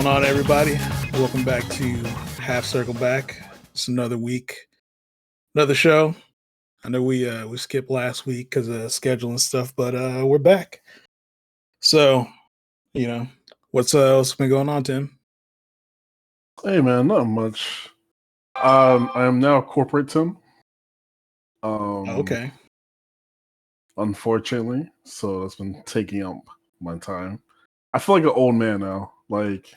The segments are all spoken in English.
going on, everybody? Welcome back to Half Circle Back. It's another week, another show. I know we skipped last week because of schedule and stuff, but we're back. So, what's else been going on, Tim? Hey man, not much. I am now corporate Tim. Okay. Unfortunately, so that's been taking up my time. I feel like an old man now. Like,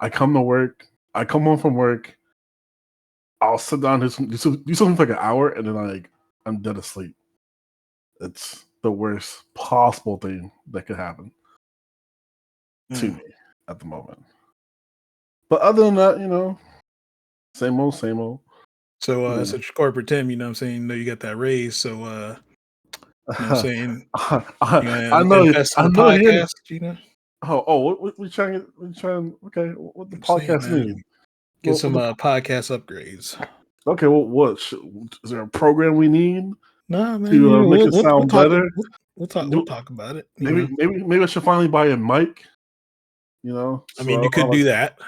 I come to work, I come home from work, I'll sit down, do something for like an hour, and then I'm dead asleep. It's the worst possible thing that could happen to me at the moment. But other than that, same old, same old. So, such corporate Tim, what I'm saying? You got that raise, so I'm saying? You I gonna know. invest in I the know. Here. podcast, What we trying? Okay, what the I'm saying, podcast man, need? get some podcast upgrades. Okay, well, what is there a program we need Nah, man, to make it we'll sound talk. better? We'll talk about it. Maybe I should finally buy a mic. I mean, you could do that.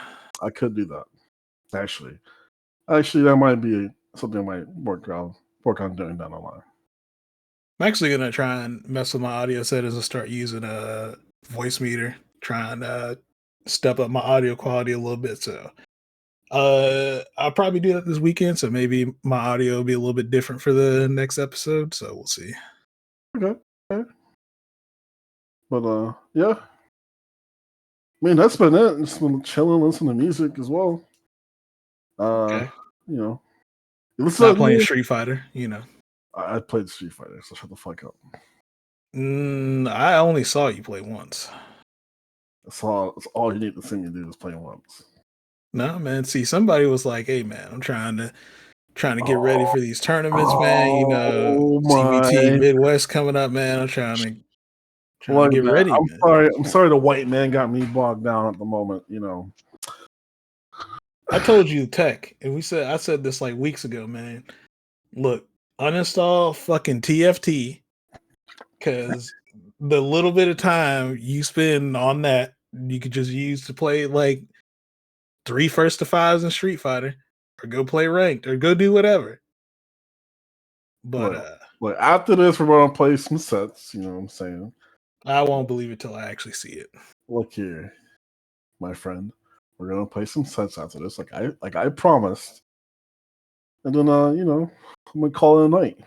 I could do that. Actually, that might be something I might work on doing down the line. I'm actually gonna try and mess with my audio settings and start using a voice meter. Try and step up my audio quality a little bit. So, I'll probably do that this weekend. So maybe my audio will be a little bit different for the next episode. So we'll see. Okay. But yeah. I mean, that's been it. Just been chilling, listening to music as well. Okay. Listen Not playing Street Fighter. I played Street Fighter, so shut the fuck up. I only saw you play once. That's all you need to see me do is play once. No, man. See, somebody was like, "Hey, man, I'm trying to get ready for these tournaments, man. CBT Midwest coming up, man. I'm trying to get ready, man. I'm sorry the white man got me bogged down at the moment, I told you tech, and I said this like weeks ago, man. Look, uninstall fucking TFT, because the little bit of time you spend on that, you could just use to play like 3 first to 5s in Street Fighter, or go play ranked, or go do whatever. But after this, we're gonna play some sets. You know what I'm saying? I won't believe it till I actually see it. Look here, my friend. We're gonna play some sets after this, like I promised. And then I'm gonna call it a night.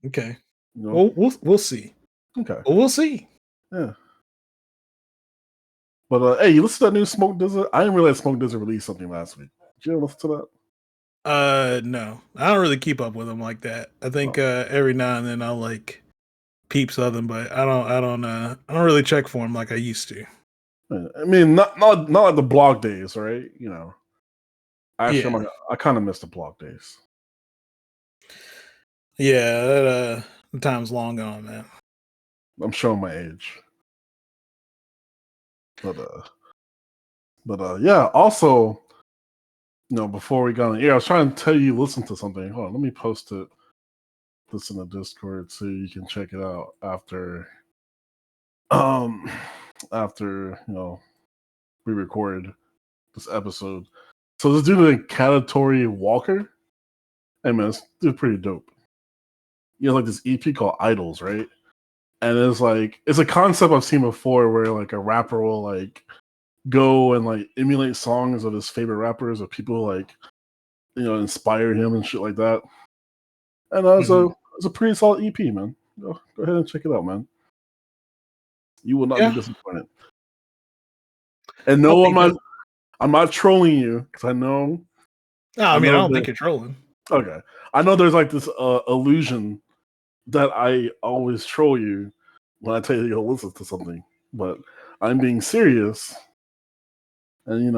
Okay. Well, we'll see. Okay. Well, we'll see. Yeah. But hey, you listen to that new Smoke Dizza? I didn't realize Smoke Dizza released something last week. Did you ever listen to that? No, I don't really keep up with them like that. I think every now and then I'll like peep something, but I don't really check for them like I used to. I mean, not like the blog days, right? Actually, I kind of miss the blog days. Yeah, the time's long gone, man. I'm showing my age. But yeah. Also, before we got on the air, I was trying to tell you listen to something. Hold on, let me post it. This in the Discord so you can check it out after we record this episode. So this dude named Category Walker. Hey man, this dude pretty dope. Like this EP called Idols, right? And it's a concept I've seen before where like a rapper will like go and like emulate songs of his favorite rappers or people like inspire him and shit like that. And it's a pretty solid EP, man. Go ahead and check it out, man. You will not be disappointed. And no, I'm not trolling you because I know. No, I don't think you're trolling. Okay, I know there's like this illusion that I always troll you when I tell you to go listen to something, but I'm being serious. And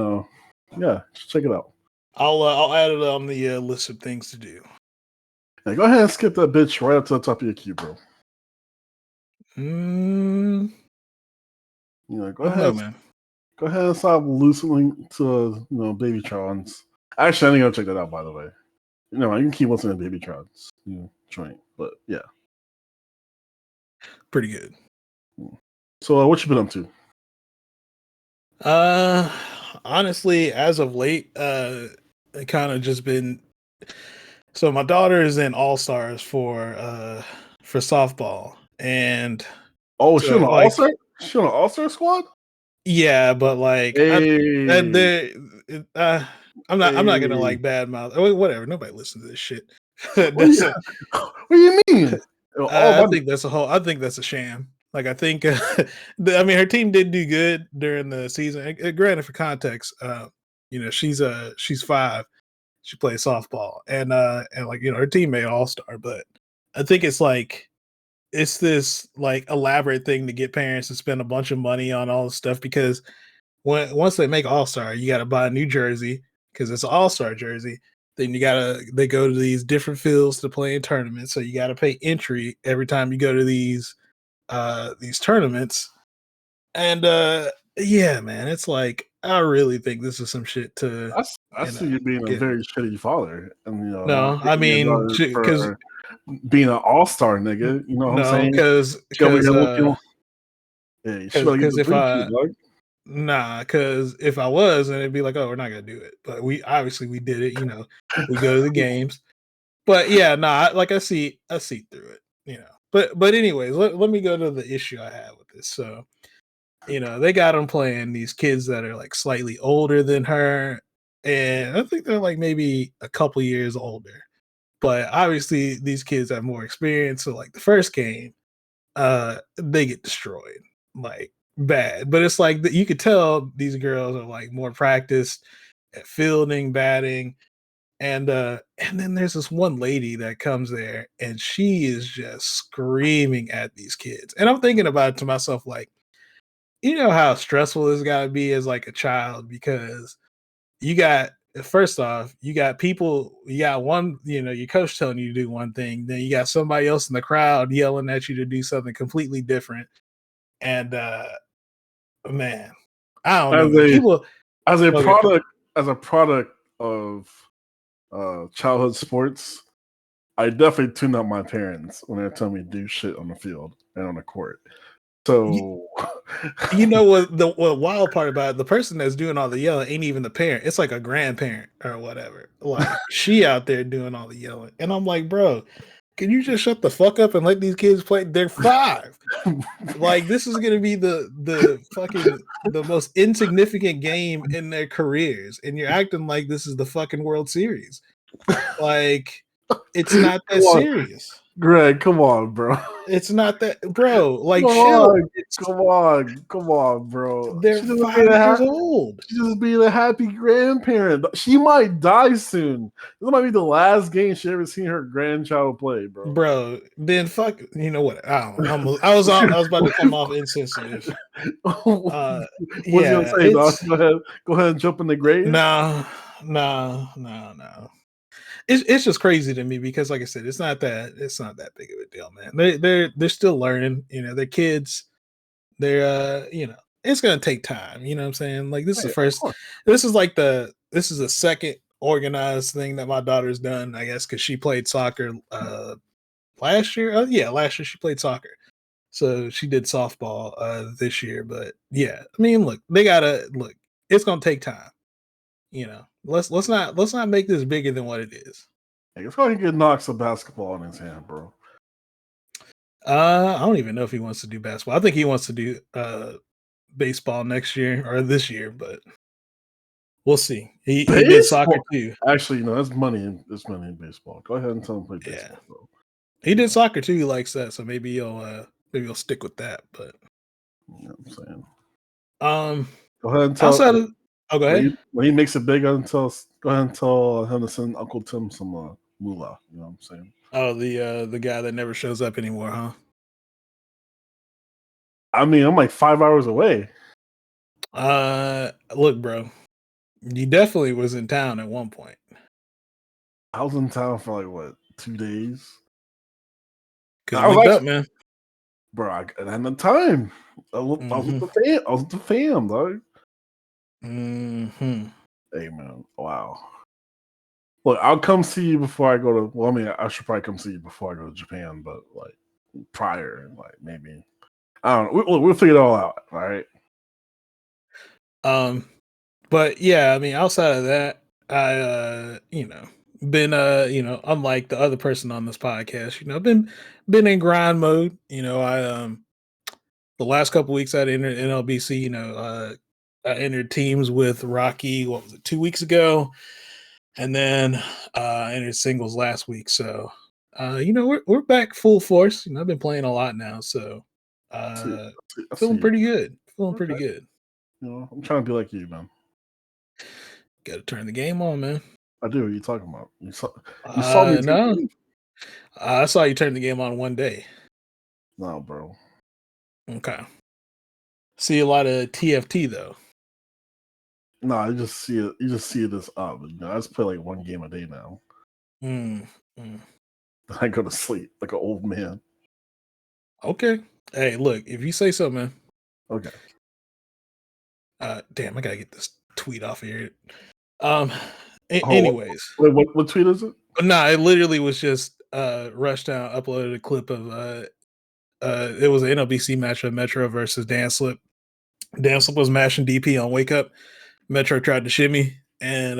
yeah, just check it out. I'll add it on the list of things to do. Yeah, go ahead and skip that bitch right up to the top of your queue, bro. Go ahead, man. Go ahead and stop listening to Babytron's. Actually, I didn't go check that out, by the way. You can keep listening to Babytron's joint, but yeah, pretty good. So, what you been up to? Uh, Honestly, as of late, it kind of just been. So my daughter is in All Stars for softball, and Oh, she on so the All like Star? She on the All Star squad? yeah, but like Hey, there, uh, I'm not gonna hey. like badmouth. Whatever. Nobody listens to this shit. What do you, That's a, what do you mean? All I my think that's a whole. I think that's a sham. Like I think, I mean, her team did do good during the season. Granted, for context, she's 5. She plays softball, and like her team made All Star. But I think it's this like elaborate thing to get parents to spend a bunch of money on all this stuff because once they make All Star, you got to buy a new jersey because it's an All Star jersey. Then they go to these different fields to play in tournaments, so you got to pay entry every time you go to these tournaments. And yeah, man, it's like I really think this is some shit to I you see know you being a get. very shitty father, and not No, I hating your mean daughter because for being an all star nigga. You know what I'm no, saying? She over here looking. Hey, she better get because the if blue cheese, dog. because if I was, then it'd be like, oh, we're not gonna do it. But we did it. We go to the games. But yeah, like I see through it. But anyways, let me go to the issue I have with this. So they got them playing these kids that are like slightly older than her, and I think they're like maybe a couple years older. But obviously, these kids have more experience. So like the first game, they get destroyed like bad. But it's like you could tell these girls are like more practiced at fielding, batting, and then there's this one lady that comes there and she is just screaming at these kids. And I'm thinking about it to myself, like, you know how stressful this gotta be as like a child because you got first off, you got people, you got one, your coach telling you to do one thing, then you got somebody else in the crowd yelling at you to do something completely different. And man, I don't know, As man. a People as a okay. product of childhood sports, I definitely tune out my parents when they're telling me to do shit on the field and on the court. So You know what wild part about it, the person that's doing all the yelling ain't even the parent. It's like a grandparent or whatever. Like she out there doing all the yelling. And I'm like, bro, can you just shut the fuck up and let these kids play? They're 5. Like this is gonna be the fucking the most insignificant game in their careers. And you're acting like this is the fucking World Series. Like it's not come that on, serious. Greg, come on, bro. It's not that, bro. Come Like chill. on, come on, bro. They're 5 years old. She's just being a happy grandparent. She might die soon. This might be the last game she ever seen her grandchild play, bro. Bro, then fuck. You know what? I don't. I was about to come off insensitive. Uh, What's he gonna yeah, say, dog? it's Go ahead and jump in the grave. no, no, no, no. It's just crazy to me because, like I said, it's not that big of a deal, man. They're still learning. They're kids. It's gonna take time. You know what I'm saying? Like this is Hey, the of first. course. This is the second organized thing that my daughter's done. I guess because she played soccer last year. Oh yeah, last year she played soccer. So she did softball this year, but yeah, I mean, look, they gotta look. It's gonna take time. Let's not make this bigger than what it is. Hey, let's go ahead and get Knox a basketball in his hand, bro. I don't even know if he wants to do basketball. I think he wants to do baseball next year or this year, but we'll see. He did soccer Baseball. too. Actually, no, that's money. There's money in baseball. Go ahead and tell him to play Yeah, baseball, bro. he did soccer too. He likes that, so maybe he'll stick with that. But You know what I'm saying? um, Go ahead and tell outside of go ahead. when he makes it big. Go ahead and tell him to send Uncle Tim some moolah. You know what I'm saying? Oh, the guy that never shows up anymore, huh? I mean, I'm like 5 hours away. Look, bro, you definitely was in town at one point. I was in town for like what 2 days. Cause I was linked up, actually, man. bro. I had the time. I was with Mm-hmm. the fam. I was with the fam, dog. Mm-hmm. Hey, man. Wow. Look, I'll come see you before I go to. Well, I mean, I should probably come see you before I go to Japan, but like prior, like maybe I don't know. We'll figure it all out. All right. But yeah, I mean, outside of that, I been unlike the other person on this podcast, been in grind mode. I the last couple weeks I entered NLBC, I entered teams with Rocky, what was it, 2 weeks ago? And then I entered singles last week. So we're back full force. I've been playing a lot now, so feeling pretty good. Feeling pretty good. I'm trying to be like you, man. Got to turn the game on, man. I do. What are you talking about? You saw me. No, I saw you turn the game on one day. No, bro. Okay. See a lot of TFT though. No, I just see it. You just see it as up. I just play like one game a day now. Mm. I go to sleep like an old man. Okay. Hey, look, if you say so, man. Okay. Damn, I gotta get this tweet off of here. Anyways, what tweet is it? No, it literally was just Rushdown uploaded a clip of it was an NLBC match of Metro versus Dan Slip. Dan Slip was mashing DP on Wake Up. Metro tried to shimmy, and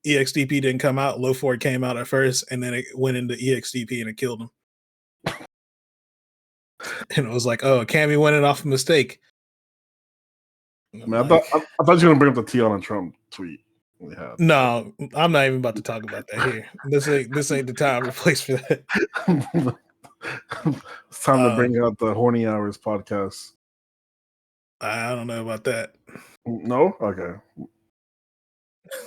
EXDP didn't come out. Low Ford came out at first, and then it went into EXDP and it killed him. And it was like, oh, Cammy winning off a mistake. Man, I thought you were gonna bring up the Tiana Trump tweet. No, I'm not even about to talk about that here. This ain't the time or place for that. It's time to bring out the Horny Hours podcast. I don't know about that. No? Okay.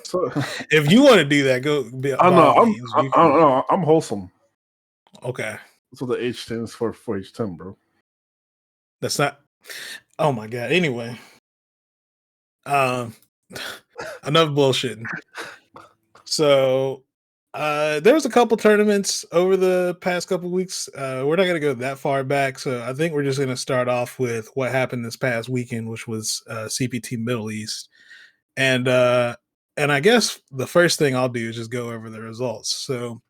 So if you want to do that, go. I know. I'm wholesome. Okay. That's what the H stands for H10, bro. That's not. Oh my god. Anyway, enough bullshitting. So, there was a couple tournaments over the past couple weeks. We're not going to go that far back, so I think we're just going to start off with what happened this past weekend, which was CPT Middle East, and I guess the first thing I'll do is just go over the results. So,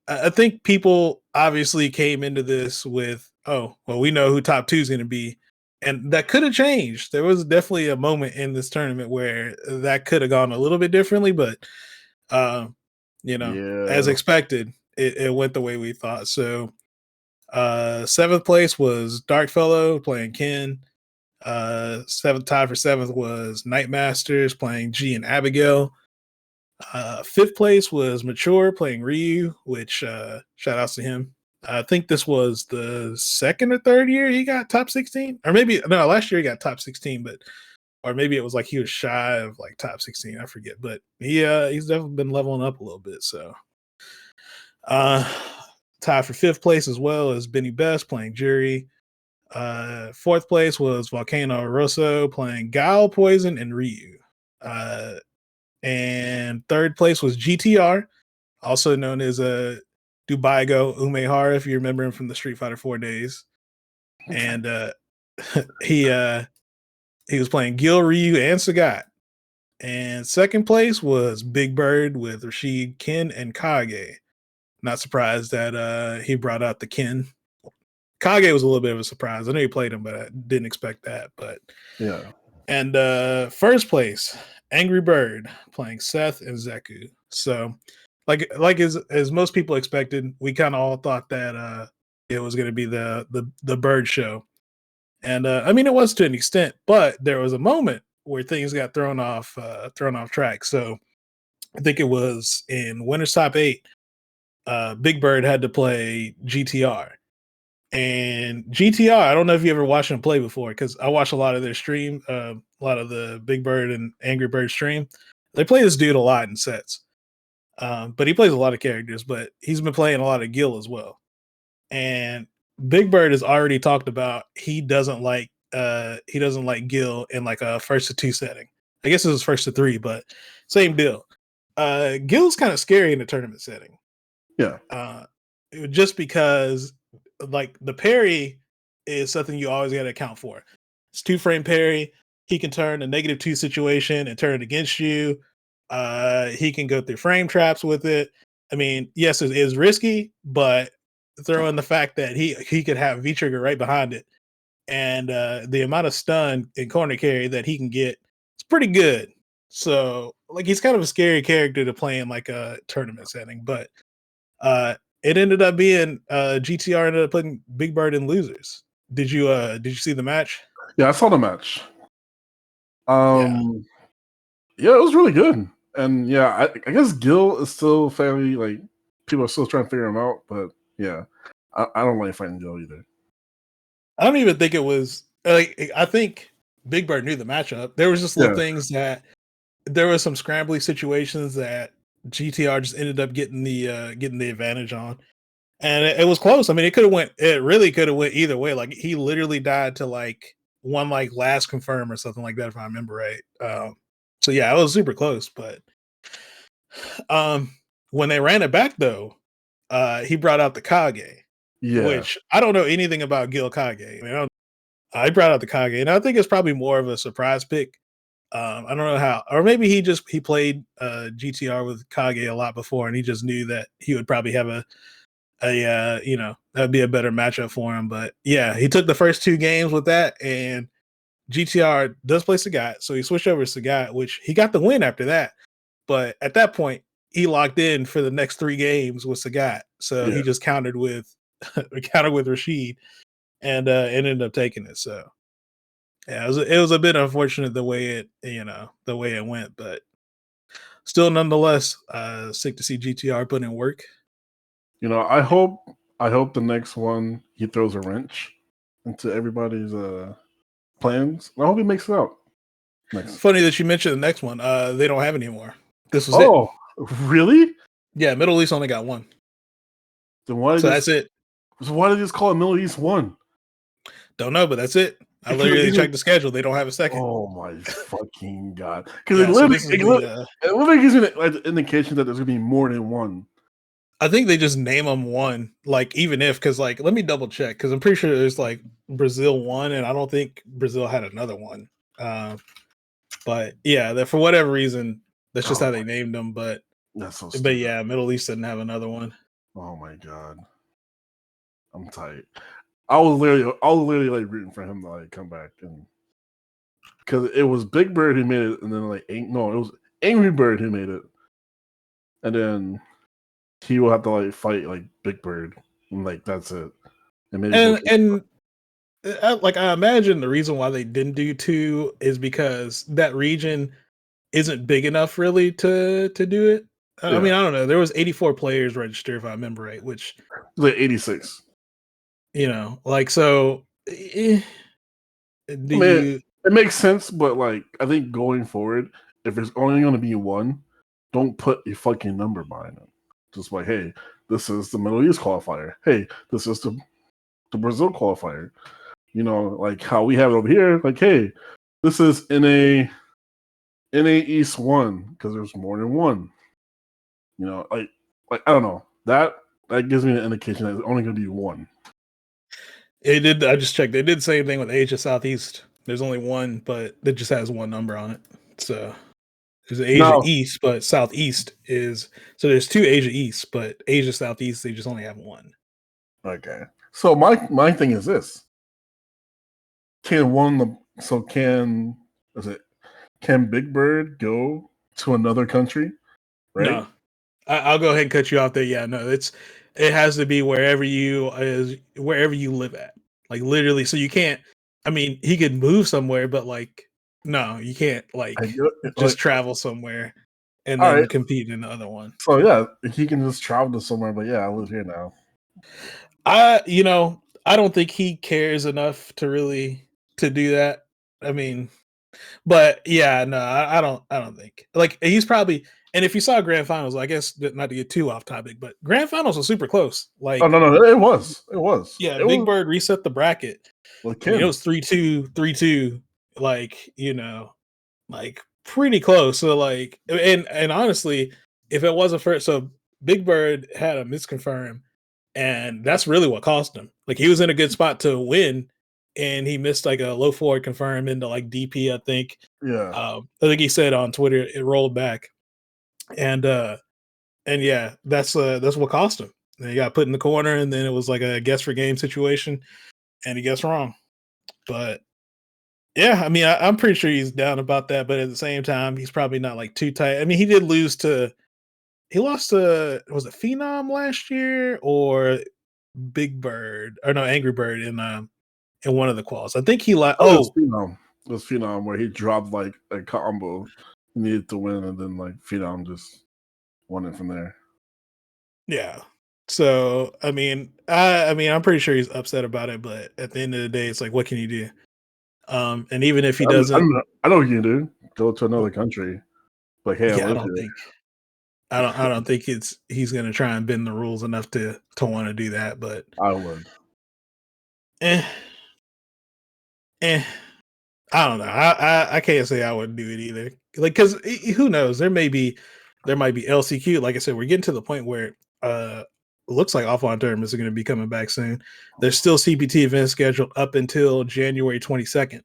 I think people obviously came into this with, oh, well, we know who top 2 is going to be. And that could have changed. There was definitely a moment in this tournament where that could have gone a little bit differently, but as expected, it went the way we thought. So 7th place was Darkfellow playing Ken. 7th tie for 7th was Nightmasters playing G and Abigail. 5th place was Mature playing Ryu, which shout outs to him. I think this was the 2nd or 3rd year he got top 16, or maybe no, last year he got top 16, or maybe it was like he was shy of like top 16. I forget, but he's definitely been leveling up a little bit. So, tied for 5th place as well as Benny Best playing Jury. 4th place was Volcano Rosso playing Guile, Poison, and Ryu. And 3rd place was GTR, also known as Dubaigo Umehara, if you remember him from the Street Fighter 4 days. And he was playing Gil, Ryu, and Sagat. And 2nd place was Big Bird with Rashid, Ken, and Kage. Not surprised that he brought out the Ken. Kage was a little bit of a surprise. I know he played him, but I didn't expect that. But yeah. And 1st place, Angry Bird playing Seth and Zeku. So, like as most people expected, we kind of all thought that it was going to be the Bird show, and I mean it was to an extent, but there was a moment where things got thrown off track. So, I think it was in Winners Top 8. Big Bird had to play GTR. And GTR, I don't know if you ever watched him play before, because I watch a lot of their stream, a lot of the Big Bird and Angry Bird stream. They play this dude a lot in sets, but he plays a lot of characters. But he's been playing a lot of Gil as well. And Big Bird has already talked about he doesn't like Gil in like a 1st to 2 setting. I guess it was 1st to 3, but same deal. Gil's kind of scary in the tournament setting. Yeah. Just because like the parry is something you always got to account for. It's 2-frame parry. He can turn a -2 situation and turn it against you. He can go through frame traps with it. I mean, yes, it is risky, but throw in the fact that he could have V trigger right behind it, and the amount of stun and corner carry that he can get, pretty good. So like he's kind of a scary character to play in like a tournament setting, but it ended up being GTR ended up putting Big Bird in losers. Did you see the match? Yeah, I saw the match. Yeah. Yeah, it was really good. And yeah, I guess Gil is still fairly like people are still trying to figure him out, but yeah, I don't like fighting Gil either. I don't even think it was like I think Big Bird knew the matchup. There was just little Yeah, things that there was some scrambly situations that GTR just ended up getting the advantage on. And it was close. I mean, it really could have went either way. Like he literally died to like one like last confirm or something like that, if I remember right. So yeah, it was super close. But when they ran it back though, he brought out the Kage, yeah, which I don't know anything about Gil Kage. I mean, I brought out the Kage, and I think it's probably more of a surprise pick. I don't know how, or maybe he played GTR with Kage a lot before, and he just knew that he would probably have that'd be a better matchup for him. But yeah, he took the first two games with that, and GTR does play Sagat, so he switched over to Sagat, which he got the win after that. But at that point, he locked in for the next three games with Sagat, so yeah. he just countered with countered with Rashid, and ended up taking it. So yeah, it was a bit unfortunate the way it went, but still nonetheless, sick to see GTR put in work. You know, I hope the next one he throws a wrench into everybody's plans. I hope he makes it out next. Funny that you mentioned the next one. They don't have any more. This was it. Oh, really? Yeah, Middle East only got one, Then why did so you that's it. so why did you just call it Middle East One? Don't know, but that's it. I It could have literally easily. checked the schedule. They don't have a second. Oh my fucking god! Because Yeah, so this is it literally gives me like the indication that there's gonna be more than one. I think they just name them one, like even if, because like let me double check because I'm pretty sure there's like Brazil one, and I don't think Brazil had another one. But yeah, that for whatever reason, that's just Oh how my, they named them. that's so But stupid. yeah, Middle East didn't have another one. Oh my god, I'm tight. I was literally like rooting for him to like come back and because it was Big Bird who made it, and then like no, it was Angry Bird who made it, and then he will have to like fight like Big Bird, and like that's it. And maybe he'll And like I imagine the reason why they didn't do two is because that region isn't big enough really to do it. I yeah, mean, I don't know. There was 84 players registered if I remember right, which like 86. like so. Do I mean, you it makes sense, but like I think going forward, if there's only going to be one, don't put a fucking number behind it. Just like, hey, this is the Middle East qualifier. Hey, this is the Brazil qualifier. You know, like how we have it over here. Like, hey, this is in a East one because there's more than one. You know, like I don't know that gives me an indication that it's only going to be one. It did. I just checked. They did the same thing with Asia Southeast. There's only one, but it just has one number on it. So there's Asia Now, East, but Southeast is so there's two Asia East, but Asia Southeast they just only have one. okay. So my thing is this: can one the so can is it can Big Bird go to another country? Right? No, I'll go ahead and cut you off there. Yeah, no, it has to be wherever you live at. Like literally, so you can't. I mean, he could move somewhere, but like, no, you can't I like get, like, just travel somewhere and all then right. compete in the other one. So yeah, he can just travel to somewhere. But yeah, I live here now. I don't think he cares enough to really to do that. I mean, but yeah, no, I don't think like he's probably. And if you saw grand finals, I guess not to get too off topic, but grand finals was super close. Oh Like, no, no, yeah, it Big was Bird reset the bracket. with I mean, it Kim. was 3-2, 3-2, like, like pretty close. So like and honestly, if it wasn't for so Big Bird had a misconfirm, and that's really what cost him. Like he was in a good spot to win, and he missed like a low forward confirm into like DP, I think. Yeah, I think he said on Twitter it rolled back. And yeah, that's what cost him. And he got put in the corner, and then it was like a guess for game situation, and he guessed wrong. But Yeah, I mean, I'm pretty sure he's down about that, but at the same time, he's probably not like too tight. I mean, he lost to was it Phenom last year or Big Bird or no Angry Bird in one of the quals. I think he like Oh, it was Phenom. It was Phenom where he dropped like a combo, he needed to win, and then like Phenom just won it from there. yeah. So I mean, I'm pretty sure he's upset about it, but at the end of the day, it's like, what can you do? And even if he doesn't, I know what you can do. Go to another country. Like, hey, I yeah, live here. I don't think he's gonna try and bend the rules enough to want to do that. But I would. eh, eh, I don't know. I can't say I would do it either. Like, because who knows? There might be LCQ. Like I said, we're getting to the point where it looks like offline tournaments are going to be coming back soon. There's still CPT events scheduled up until January 22nd.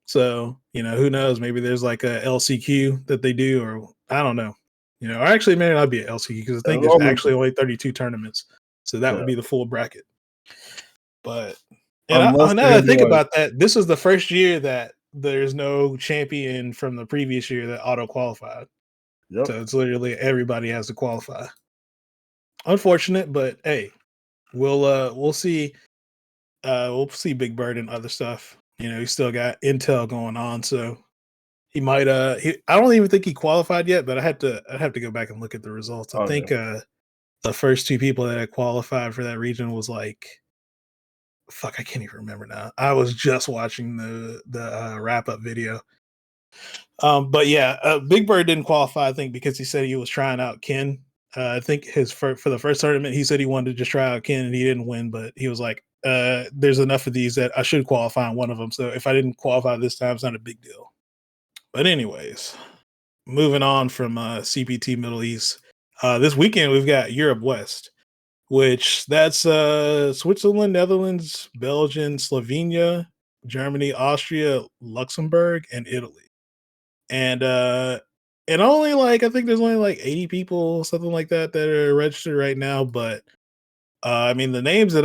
So who knows? Maybe there's like a LCQ that they do, or I don't know. Or actually, it may not be an LCQ because I think there's actually only 32 tournaments, so that would be the full bracket. But now that I think about that, this is the first year that there's no champion from the previous year that auto qualified. Yep. So it's literally everybody has to qualify. Unfortunate, but hey, we'll see. We'll see Big Bird and other stuff. He's still got Intel going on, so he might. I don't even think he qualified yet, but I'd have to go back and look at the results. I think the first two people that had qualified for that region was like, fuck, I can't even remember now. I was just watching the wrap up video. But yeah, Big Bird didn't qualify, I think, because he said he was trying out Ken. I think for the first tournament, he said he wanted to just try out Ken and he didn't win, but he was like, there's enough of these that I should qualify on one of them. So if I didn't qualify this time, it's not a big deal. But anyways, moving on from CPT Middle East. This weekend we've got Europe West, which that's Switzerland, Netherlands, Belgium, Slovenia, Germany, Austria, Luxembourg, and Italy. And only like I think there's only like 80 people, something like that are registered right now. But I mean, the names that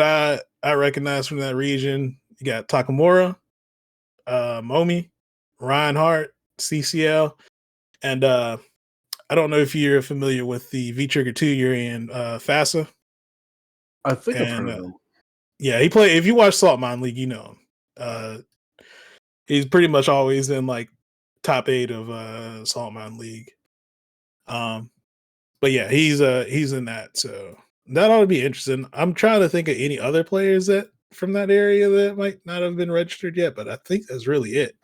I recognize from that region, you got Takamura, Momi, Reinhardt, CCL, and I don't know if you're familiar with the V Trigger 2 you're in FASA. I think I've heard of him. Yeah, he played. If you watch Salt Mine League, you know him. He's pretty much always in like top 8 of Salt Mine League. But yeah, he's in that, so that ought to be interesting. I'm trying to think of any other players that from that area that might not have been registered yet, but I think that's really it.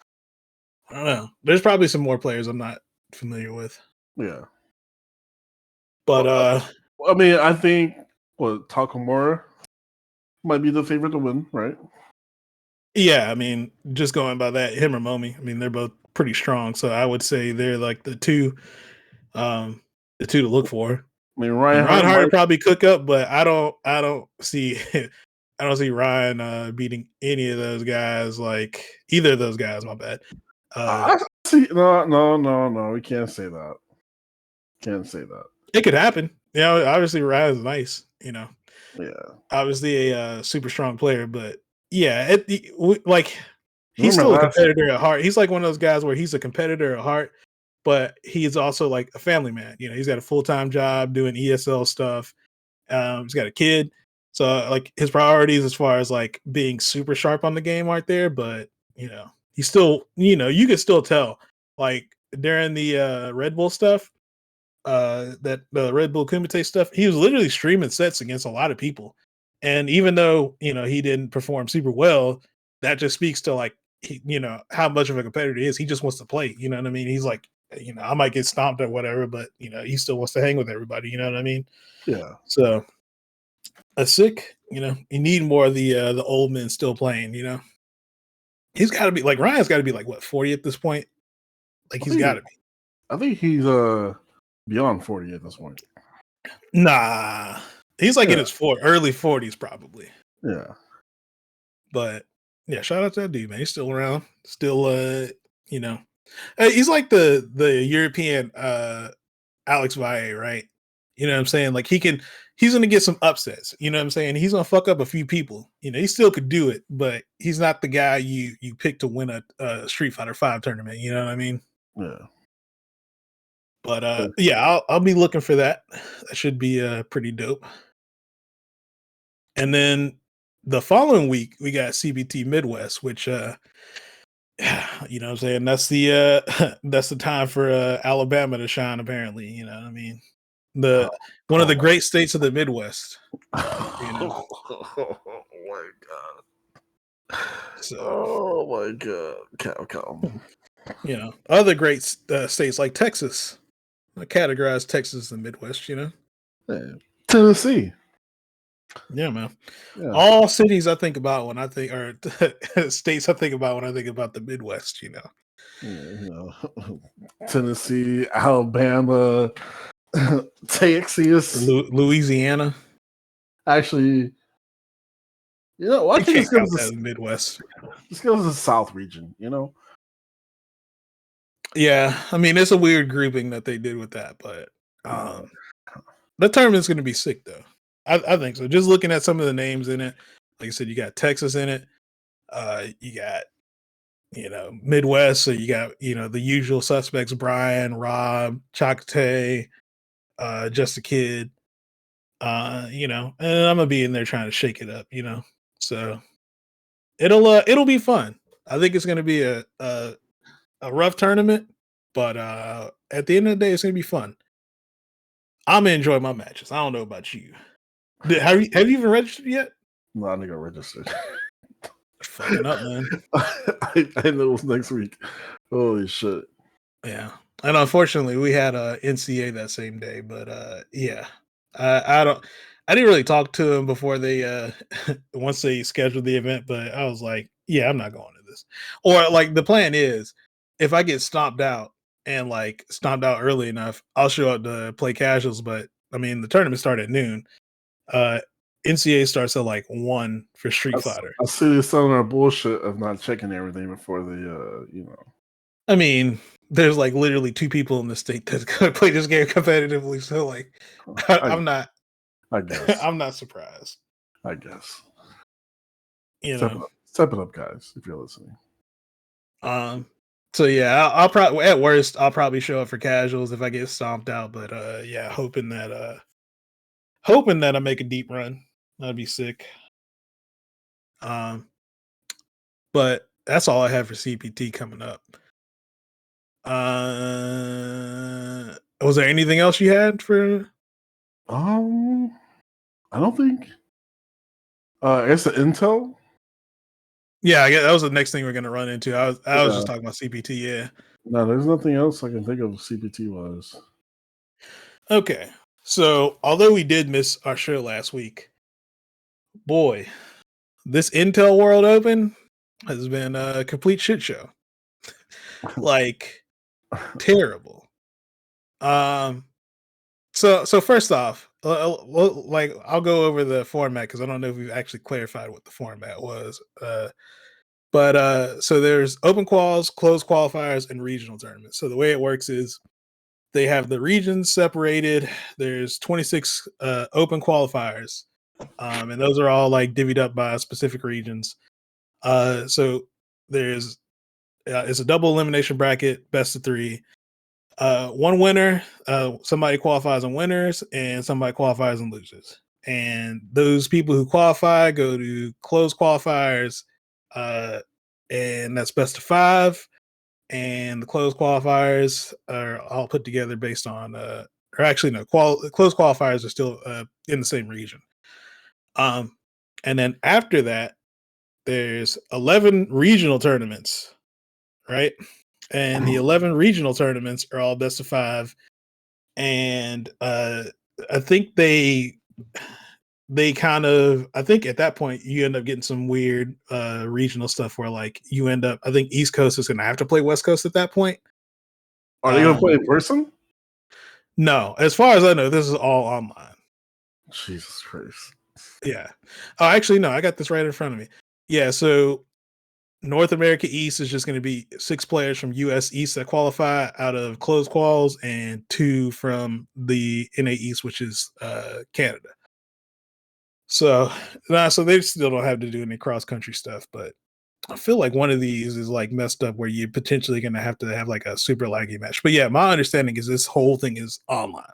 I don't know. There's probably some more players I'm not familiar with. Yeah. But I mean, I think Takamura might be the favorite to win, right? Yeah, I mean, just going by that, him or Momi, I mean, they're both pretty strong. So I would say they're like the two to look for. I mean, Reinhardt would probably cook up, but I don't see I don't see Ryan beating any of those guys, like either of those guys, my bad. I see no, we can't say that. Can't say that. It could happen. Obviously Ryan's nice, Yeah. Obviously a super strong player, but yeah, like he's still a competitor at heart. He's like one of those guys where he's a competitor at heart, but he's also like a family man. He's got a full-time job doing ESL stuff. He's got a kid. So like his priorities as far as like being super sharp on the game aren't there, but he's still, you can still tell like during the Red Bull stuff, that the Red Bull Kumite stuff, he was literally streaming sets against a lot of people. And even though, he didn't perform super well, that just speaks to like, how much of a competitor he is. He just wants to play. You know what I mean? He's like, I might get stomped or whatever, but he still wants to hang with everybody. You know what I mean? Yeah. So that's sick. You need more of the old men still playing. He's got to be like Ryan's got to be like what 40 at this point. Like he's got to be. I think he's beyond 40 at this point. Nah, he's like in his early 40s probably. Yeah. But yeah, shout out to that dude, man. He's still around. Still, he's like the European Alex Valle, right? You know what I'm saying? Like he's going to get some upsets. You know what I'm saying? He's going to fuck up a few people. You know, he still could do it, but he's not the guy you pick to win a Street Fighter 5 tournament. You know what I mean? Yeah. But yeah, I'll be looking for that. That should be pretty dope. And then the following week we got CBT Midwest, which you know what I'm saying? That's the that's the time for Alabama to shine, apparently. You know what I mean? One of the great states of the Midwest. You know? Oh my god. So, oh my god. Capcom. You know, other great states like Texas. I categorize Texas as the Midwest, you know? Yeah. Tennessee. Yeah, man. Yeah. All cities I think about when I think, or states I think about when I think about the Midwest, you know? You know, Tennessee, Alabama, Texas. Louisiana. Actually, you know, why You can't can't this go count to that in the Midwest. Let's go to the South region, you know? Yeah, I mean, it's a weird grouping that they did with that, but the tournament's going to be sick, though. I think so. Just looking at some of the names in it, like I said, you got Texas in it. You got, you know, Midwest. So you got, you know, the usual suspects: Brian, Rob, Chakotay, Just a Kid. You know, and I'm gonna be in there trying to shake it up. You know, so it'll be fun. I think it's going to be a rough tournament, but at the end of the day, it's gonna be fun. I'm gonna enjoy my matches. I don't know about you. Have you even registered yet? No, I think I registered. Fucking up, man. I know it was next week. Holy shit. Yeah. And unfortunately we had a NCA that same day, but yeah. I didn't really talk to him before they once they scheduled the event, but I was like, yeah, I'm not going to this. Or like the plan is if I get stomped out and like stomped out early enough, I'll show up to play casuals, but I mean the tournament started at noon. NCA starts at like 1 for Street Fighter. I see they selling our bullshit of not checking everything before they you know. I mean, there's like literally 2 people in the state that's gonna play this game competitively. So like I'm not I guess. I'm not surprised. I guess. You know. Step it up, guys, if you're listening. So yeah, I'll probably at worst I'll probably show up for casuals if I get stomped out, but yeah, hoping that I make a deep run. That'd be sick. But that's all I have for CPT coming up. Was there anything else you had for? I don't think. I guess the Intel. Yeah, I guess that was the next thing we're gonna run into. I was just talking about CPT. Yeah. No, there's nothing else I can think of CPT wise. Okay, so although we did miss our show last week, boy, this Intel World Open has been a complete shit show. Like terrible. So first off, like I'll go over the format because I don't know if we've actually clarified what the format was. But so there's open quals, closed qualifiers, and regional tournaments. So the way it works is they have the regions separated. There's 26 open qualifiers, and those are all like divvied up by specific regions. So there's it's a double elimination bracket, best of 3. One winner, somebody qualifies on winners, and somebody qualifies on losers. And those people who qualify go to closed qualifiers, and that's best of 5. And the closed qualifiers are all put together based on, or actually no, closed qualifiers are still in the same region. And then after that, there's 11 regional tournaments, right? And the 11 regional tournaments are all best of 5. And I think they kind of, I think at that point you end up getting some weird regional stuff where like you end up, I think East Coast is going to have to play West Coast at that point. Are they going to play in person? No, as far as I know, this is all online. Jesus Christ. Yeah. Oh, actually, no, I got this right in front of me. Yeah. So North America East is just going to be 6 players from US East that qualify out of closed quals and 2 from the NA East, which is Canada. So, so they still don't have to do any cross country stuff, but I feel like one of these is like messed up where you're potentially going to have like a super laggy match. But yeah, my understanding is this whole thing is online.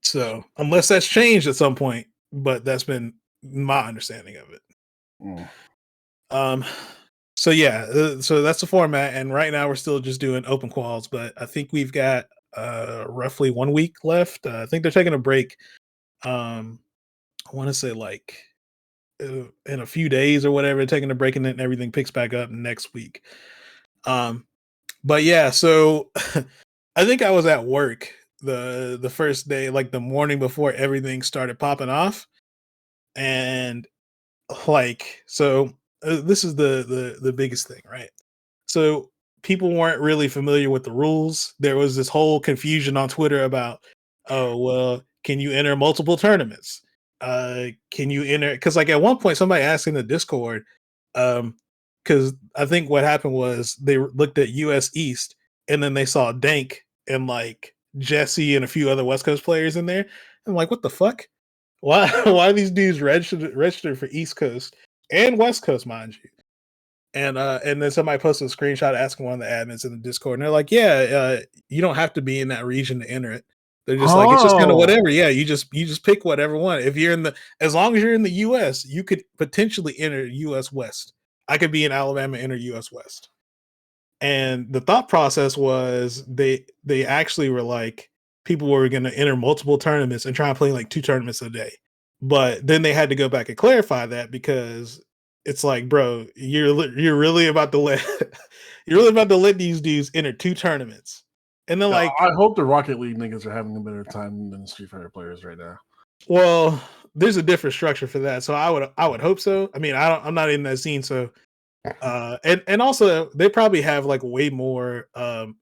So unless that's changed at some point, but that's been my understanding of it. So yeah, so that's the format, and right now we're still just doing open quals, but I think we've got roughly 1 week left. I think they're taking a break. I want to say like in a few days or whatever, taking a break, and then everything picks back up next week. But yeah, so I think I was at work the first day, like the morning before everything started popping off, and like so this is the biggest thing, right? So people weren't really familiar with the rules. There was this whole confusion on Twitter about, oh well, can you enter multiple tournaments? Can you enter? Because like at one point somebody asked in the Discord, because I think what happened was they looked at US East and then they saw Dank and like Jesse and a few other West Coast players in there. I'm like, what the fuck? Why are these dudes registered for East Coast and West Coast, mind you? And then somebody posted a screenshot asking one of the admins in the Discord, and they're like, "Yeah, you don't have to be in that region to enter it." They're just like, "It's just kind of whatever." Yeah, you just pick whatever one. If you're as long as you're in the U.S., you could potentially enter U.S. West. I could be in Alabama, enter U.S. West. And the thought process was they actually were like, people were going to enter multiple tournaments and try and play like 2 tournaments a day. But then they had to go back and clarify that, because it's like, bro, you're really about to let these dudes enter 2 tournaments. And then like, I hope the Rocket League niggas are having a better time than Street Fighter players right now. Well, there's a different structure for that, so I would hope so. I mean, I'm not in that scene, so and also they probably have like way more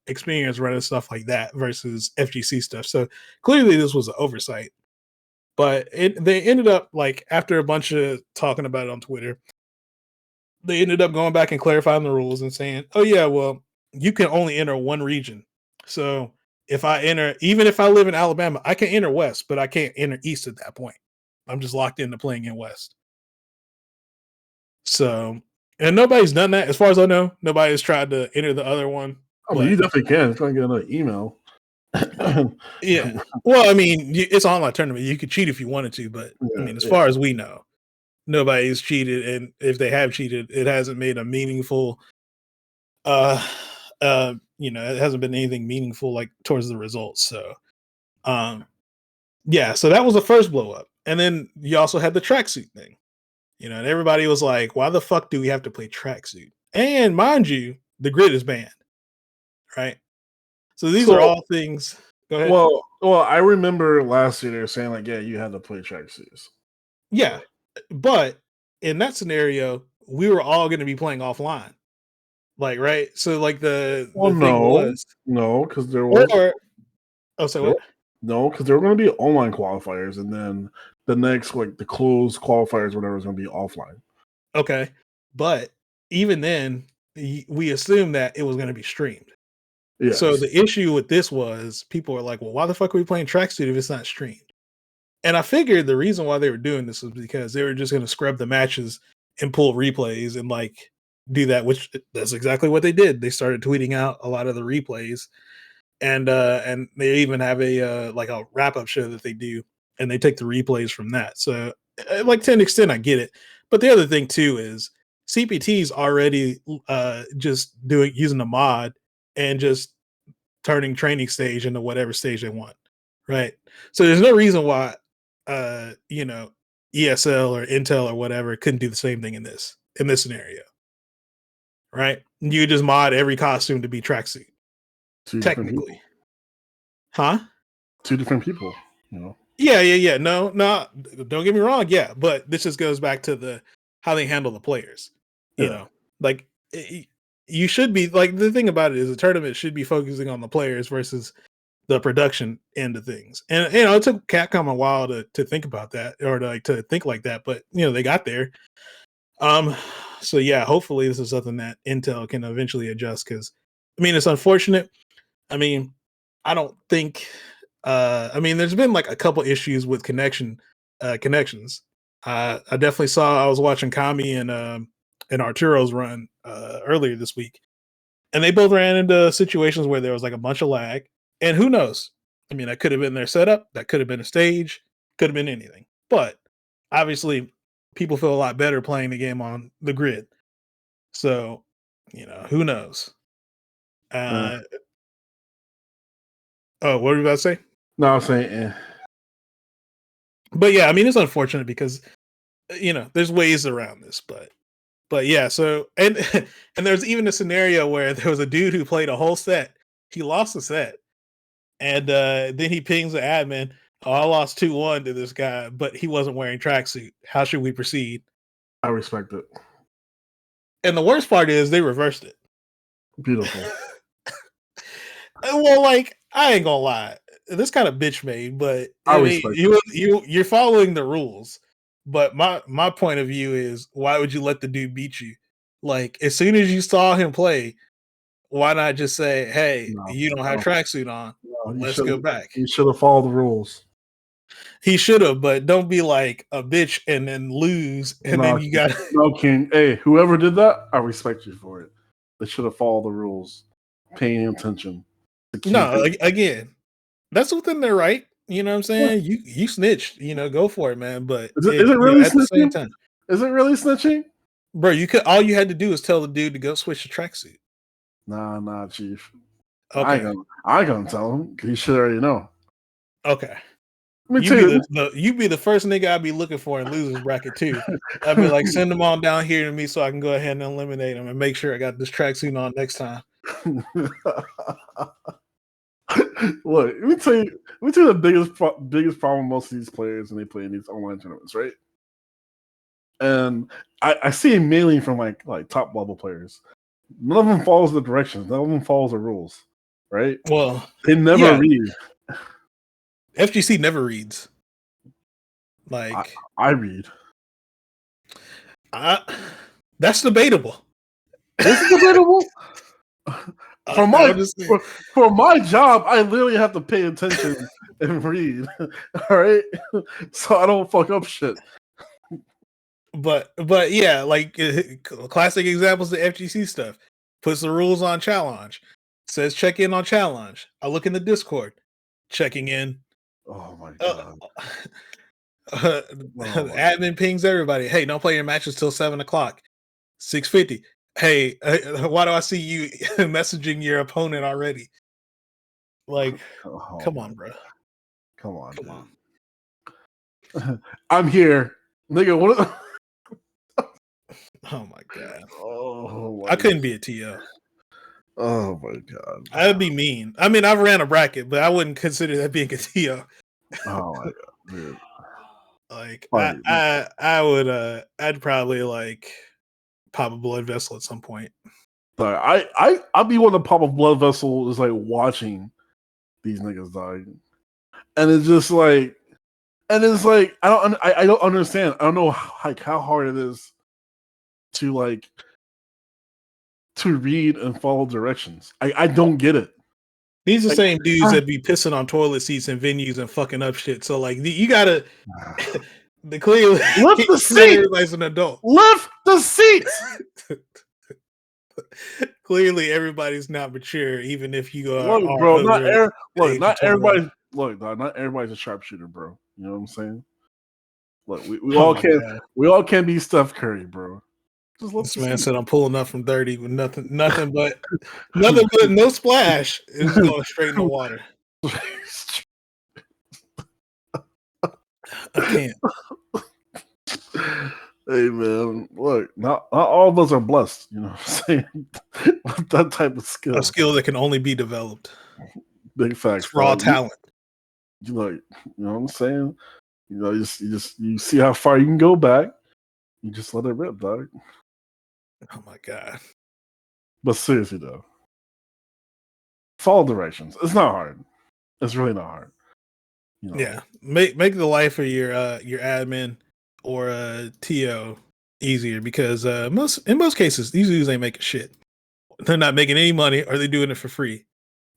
experience running stuff like that versus FGC stuff. So clearly this was an oversight. But they ended up, like, after a bunch of talking about it on Twitter, they ended up going back and clarifying the rules and saying, "Oh yeah, well, you can only enter one region. So if I enter, even if I live in Alabama, I can enter West, but I can't enter East at that point. I'm just locked into playing in West." So, and nobody's done that, as far as I know. Nobody's tried to enter the other one. I mean, you definitely can. If I get another email. Yeah. Well, I mean, it's an online tournament. You could cheat if you wanted to, but I mean, as far as we know, nobody's cheated, and if they have cheated, it hasn't made a meaningful it hasn't been anything meaningful like towards the results. So yeah, so that was the first blow up. And then you also had the tracksuit thing. And everybody was like, why the fuck do we have to play tracksuit? And mind you, the grid is banned. Right? So these are all things. Go ahead. Well, I remember last year they were saying like, yeah, you had to play tracksuits. Yeah. But in that scenario, we were all going to be playing offline. Like, right? So like the thing was no, because there was what? No, because there were going to be online qualifiers, and then the next, like the closed qualifiers, whatever, was going to be offline. Okay, but even then, we assumed that it was going to be streamed. Yes. So the issue with this was people were like, "Well, why the fuck are we playing tracksuit if it's not streamed?" And I figured the reason why they were doing this was because they were just going to scrub the matches and pull replays and like do that, which that's exactly what they did. They started tweeting out a lot of the replays. And they even have a like a wrap-up show that they do, and they take the replays from that. So like, to an extent I get it, but the other thing too is CPT's already just using the mod and just turning training stage into whatever stage they want, right? So there's no reason why ESL or Intel or whatever couldn't do the same thing in this scenario, right? You just mod every costume to be tracksuit. Technically. Huh? 2 different people, Yeah. No, don't get me wrong. Yeah, but this just goes back to how they handle the players. You know, like you should be like, the thing about it is the tournament should be focusing on the players versus the production end of things. And it took Capcom a while to think about that, or to think like that, but they got there. So yeah, hopefully this is something that Intel can eventually adjust because I mean it's unfortunate. I mean, I don't think I mean there's been like a couple issues with connections. I definitely saw I was watching Kami and Arturo's run earlier this week. And they both ran into situations where there was like a bunch of lag. And who knows? I mean, that could have been their setup, that could have been a stage, could have been anything. But obviously people feel a lot better playing the game on the grid. So, who knows? Uh, Uh, oh, what were you about to say? no, I'm saying, But yeah, I mean, it's unfortunate because there's ways around this, but yeah. So and and there's even a scenario where there was a dude who played a whole set. He lost the set, and then he pings the admin. Oh, I lost 2-1 to this guy, but he wasn't wearing tracksuit. How should we proceed? I respect it. And the worst part is they reversed it. Beautiful. Well, like I ain't gonna lie, this kind of bitch made, but I I mean, respect you're following the rules. But my point of view is, why would you let the dude beat you? Like as soon as you saw him play, why not just say, "Hey, No, you don't have no, tracksuit on. no. Let's go back." You should have followed the rules. He should have, but don't be like a bitch and then lose, and No, then you got no, King. Hey, whoever did that, I respect you for it. They should have followed the rules, paying attention to keep no. it. Again, that's within their right. You know what I'm Yeah. saying? You snitched. Go for it, man. But Is it really at the same snitching? time, Is it really snitching? bro, you could all you had to do is tell the dude to go switch the tracksuit. Nah, Chief. Okay, I ain't gonna tell him. He should already know. okay. Let me You tell be you. you be the first nigga I'd be looking for in losers bracket too. I'd be like, send them on down here to me so I can go ahead and eliminate them and make sure I got this tracksuit on next time. Look, let me tell you. Let me tell you the biggest problem most of these players when they play in these online tournaments, right? And I see it mainly from like top level players. None of them follows the directions. None of them follows the rules, right? Well, They never yeah, read. FGC never reads. Like, I read. that's debatable. This is debatable. For my just, for my job, I literally have to pay attention and read. All right, so I don't fuck up shit. but yeah, like classic examples of FGC stuff. Puts the rules on challenge. Says check in on challenge. I look in the Discord, checking in. Oh my god. Admin pings everybody. Hey, don't play your matches till 7:00. 6:50. Hey, why do I see you messaging your opponent already? Like, come on, bro. Come on, Come on. I'm here, nigga. What? Oh my god. Oh my I couldn't be a TO. Oh my god. I'd be mean. I mean, I've ran a bracket, but I wouldn't consider that being a TO. Oh my god, dude. Like, Like, I would I'd probably like pop a blood vessel at some point. I'd be one to pop a blood vessel is like watching these niggas die, and it's just like, I don't understand. I don't know how hard it is to to read and follow directions. I don't get it. These are the same dudes that be pissing on toilet seats and venues and fucking up shit. So like, you gotta clearly lift the seat. Everybody's an adult. Lift the seat. Clearly, everybody's not mature, even if you are. Look, bro, not everybody. Not everybody's a sharpshooter, bro. You know what I'm saying? Look, we Oh all my can't. God. We all can't be Steph Curry, bro. This man said I'm pulling up from 30 with nothing but no splash. It's going straight in the water. I can't. Hey man, look, not all of us are blessed, you know what I'm saying? With that type of skill. A skill that can only be developed. Big facts. It's raw talent. You know what I'm saying? You know, you see how far you can go back. You just let it rip, dog. Oh my God. But seriously though, follow directions. It's not hard. It's really not hard. You know? Yeah. Make the life of your admin or TO easier because in most cases these dudes ain't making shit. They're not making any money, or they're doing it for free.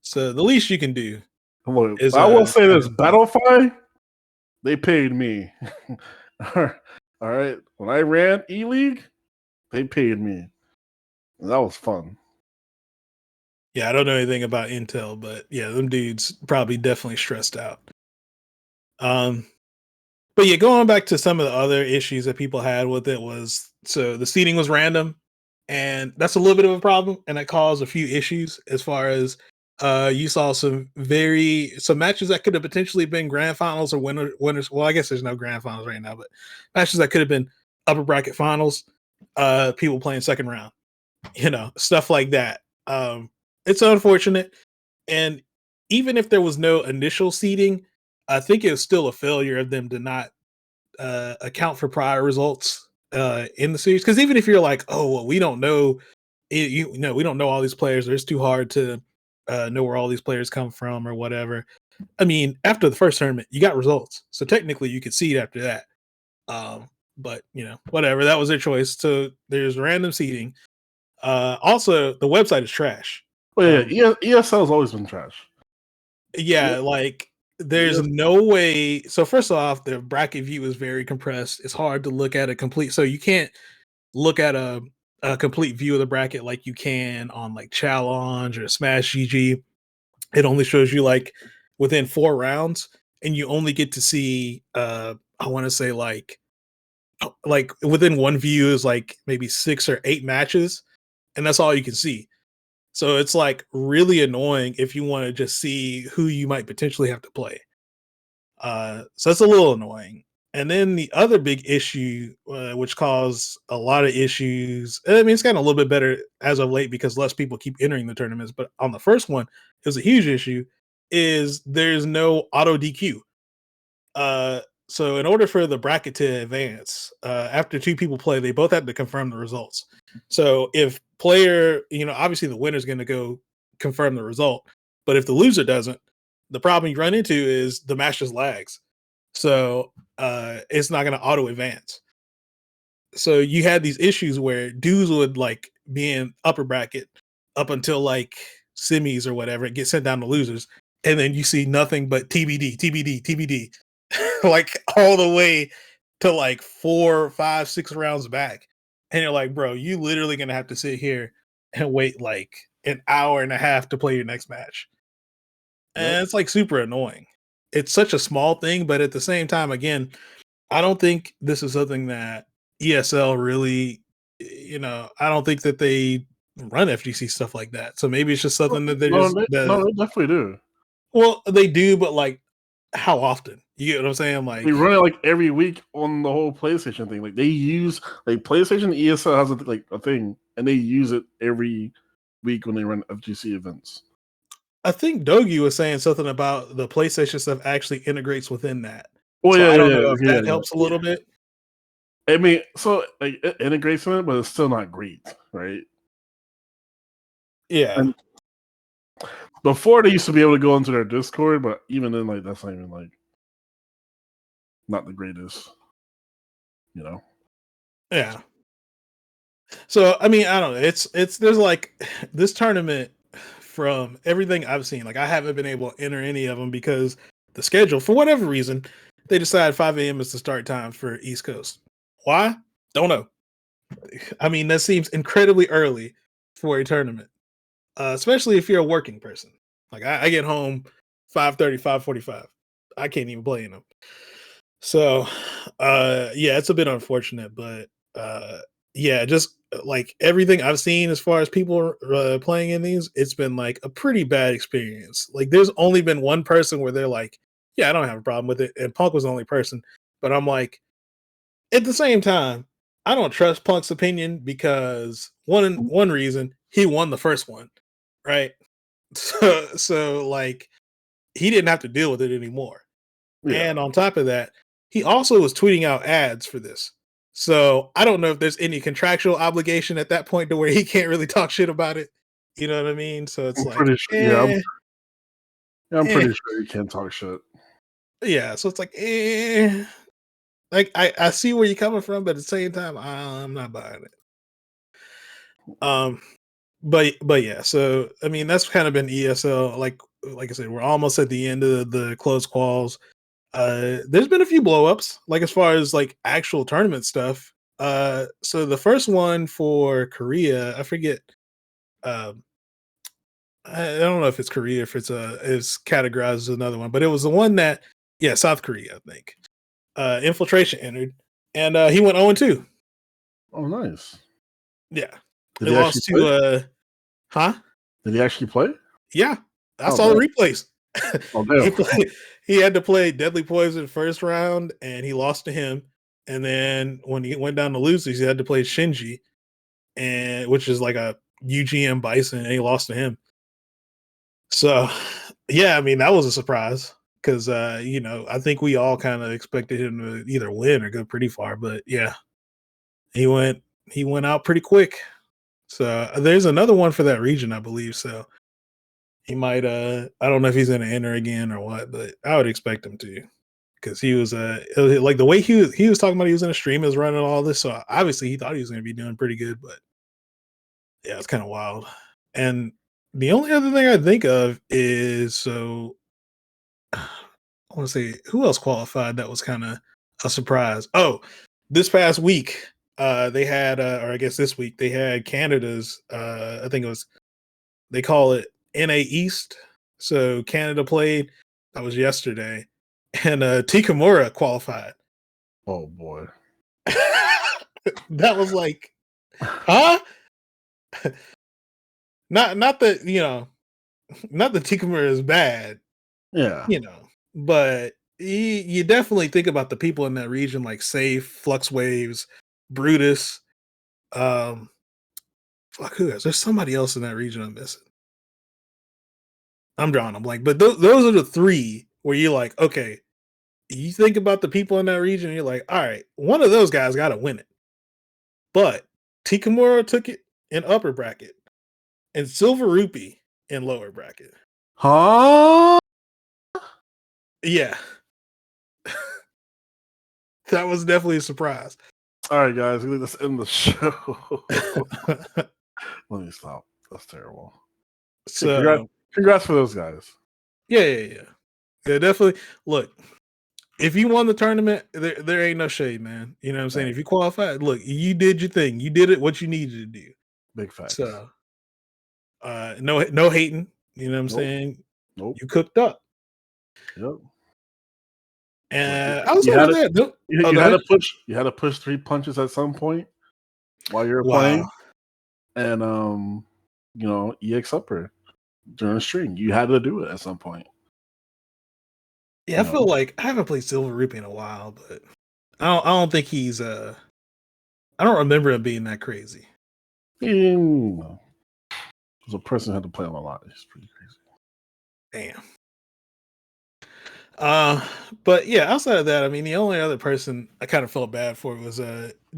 So the least you can do Look, is I will say kind this: of Battlefy, they paid me. All right, when I ran E League, they paid me. And that was fun. yeah. I don't know anything about Intel, but yeah, them dudes probably definitely stressed out. Um, but yeah, going back to some of the other issues that people had with it was so the seating was random, and that's a little bit of a problem, and that caused a few issues as far as you saw some matches that could have potentially been grand finals or winners. Well, I guess there's no grand finals right now, but matches that could have been upper bracket finals. People playing second round, stuff like that. It's unfortunate, and even if there was no initial seeding, I think it was still a failure of them to not account for prior results in the series. Because even if you're like, oh well, we don't know, we don't know all these players, or it's too hard to know where all these players come from or whatever. I mean, after the first tournament, you got results, so technically you could seed after that. But whatever, that was their choice. So there's random seeding. Also, the website is trash. Oh yeah, ESL's always been trash. Yeah, like there's Yes. no way. So first off, the bracket view is very compressed. It's hard to look at a complete. So you can't look at a complete view of the bracket like you can on like Challenge or Smash GG. It only shows you like within 4 rounds, and you only get to see. I want to say like within one view is like maybe 6 or 8 matches, and that's all you can see. So it's like really annoying if you want to just see who you might potentially have to play. So that's a little annoying. And then the other big issue, which caused a lot of issues, I mean, it's gotten a little bit better as of late because less people keep entering the tournaments. But on the first one, it was a huge issue. Is there's no auto DQ. So in order for the bracket to advance, after 2 people play, they both have to confirm the results. So if player, obviously the winner's going to go confirm the result, but if the loser doesn't, the problem you run into is the match just lags. So it's not going to auto advance. So you had these issues where dudes would like be in upper bracket up until like semis or whatever, get sent down to losers, and then you see nothing but TBD, TBD, TBD, like all the way to like 4, 5, 6 rounds back. And you're like, bro, you literally gonna have to sit here and wait like an hour and a half to play your next match. Yep. And it's like super annoying. It's such a small thing, but at the same time, again, I don't think this is something that ESL really, I don't think that they run FGC stuff like that. So maybe it's just something that they're No, just they definitely do. well, they do, but like how often? You get what I'm saying? They Like, run it like every week on the whole PlayStation thing. Like they use like PlayStation ESL has a thing, and they use it every week when they run FGC events. I think Dogi was saying something about the PlayStation stuff actually integrates within that. Oh So yeah, I yeah, don't yeah, know if yeah, that yeah. helps a little bit. I mean, so like, it integrates in it, but it's still not great, right? Yeah. And before they used to be able to go into their Discord, but even then, like that's not even like not the greatest, you know. Yeah. So I mean, I don't know. It's there's like this tournament from everything I've seen. Like I haven't been able to enter any of them because the schedule, for whatever reason, they decide 5 a.m. is the start time for East Coast. Why? Don't know. I mean, that seems incredibly early for a tournament, especially if you're a working person. Like I get home 5:30, 5:45. I can't even play in them. So, yeah, it's a bit unfortunate, but yeah, just like everything I've seen as far as people playing in these, it's been like a pretty bad experience. Like, there's only been one person where they're like, "Yeah, I don't have a problem with it," and Punk was the only person. But I'm like, at the same time, I don't trust Punk's opinion because one reason he won the first one, right? So like he didn't have to deal with it anymore. Yeah, And on top of that, he also was tweeting out ads for this. So I don't know if there's any contractual obligation at that point to where he can't really talk shit about it. You know what I mean? So it's I'm like, pretty sure. Yeah, I'm eh. pretty sure you can't talk shit. Yeah. So it's like, eh. like I see where you're coming from, but at the same time, I'm not buying it. Um, but yeah, so I mean that's kind of been ESL. Like I said, we're almost at the end of the close quals. There's been a few blow ups, like as far as like actual tournament stuff. So the first one for Korea, I forget. Um, I don't know if it's Korea, if it's categorized as another one, but it was the one that, yeah, South Korea, I think. Infiltration entered, and he went 0-2. Oh, nice. Yeah, Did they he actually lost play? to huh? Did he actually play? Yeah, I Oh, saw the damn. replays. Oh, damn. He had to play Deadly Poison first round, and he lost to him. And then when he went down to losers, he had to play Shinji, and which is like a UGM Bison, and he lost to him. So, yeah, I mean that was a surprise because I think we all kind of expected him to either win or go pretty far, but yeah, he went out pretty quick. So there's another one for that region, I believe. So he might I don't know if he's gonna enter again or what, but I would expect him to because he was like the way he was talking about he was in a stream, is running all this, so obviously he thought he was gonna be doing pretty good, but yeah, it's kind of wild. And the only other thing I think of is I want to say who else qualified that was kind of a surprise. Oh, this past week, they had, or I guess this week they had Canada's. I think it was they call it NA East. So Canada played. That was yesterday, and Tikamura qualified. Oh boy. That was like, huh? Not that not that Tikamura is bad, Yeah. but you definitely think about the people in that region like Safe, Flux Waves, Brutus. Um, fuck, who else? There's somebody else in that region I'm missing. I'm drawing a blank, but those are the three where you're like, okay, you think about the people in that region, and you're like, all right, one of those guys got to win it. But Tikamura took it in upper bracket, and Silver Rupee in lower bracket. Huh? Yeah, that was definitely a surprise. All right, guys, let's end the show. Let me stop. That's terrible. So Congrats for those guys. yeah. Definitely. Look, if you won the tournament, there ain't no shade, man. You know what I'm saying? Right. If you qualified, look, you did your thing. You did it what you needed to do. Big facts. So no hating. You know what I'm saying? Nope. You cooked up. Yep. And You outside had of to, that, you had to push. You had to push 3 punches at some point while you were playing, and EX upper during the stream. You had to do it at some point. Yeah, I feel like I haven't played Silver Rupee in a while, but I don't think he's I don't remember him being that crazy. Because a person had to play him a lot. It's pretty crazy. Damn. But yeah, outside of that, I mean, the only other person I kind of felt bad for was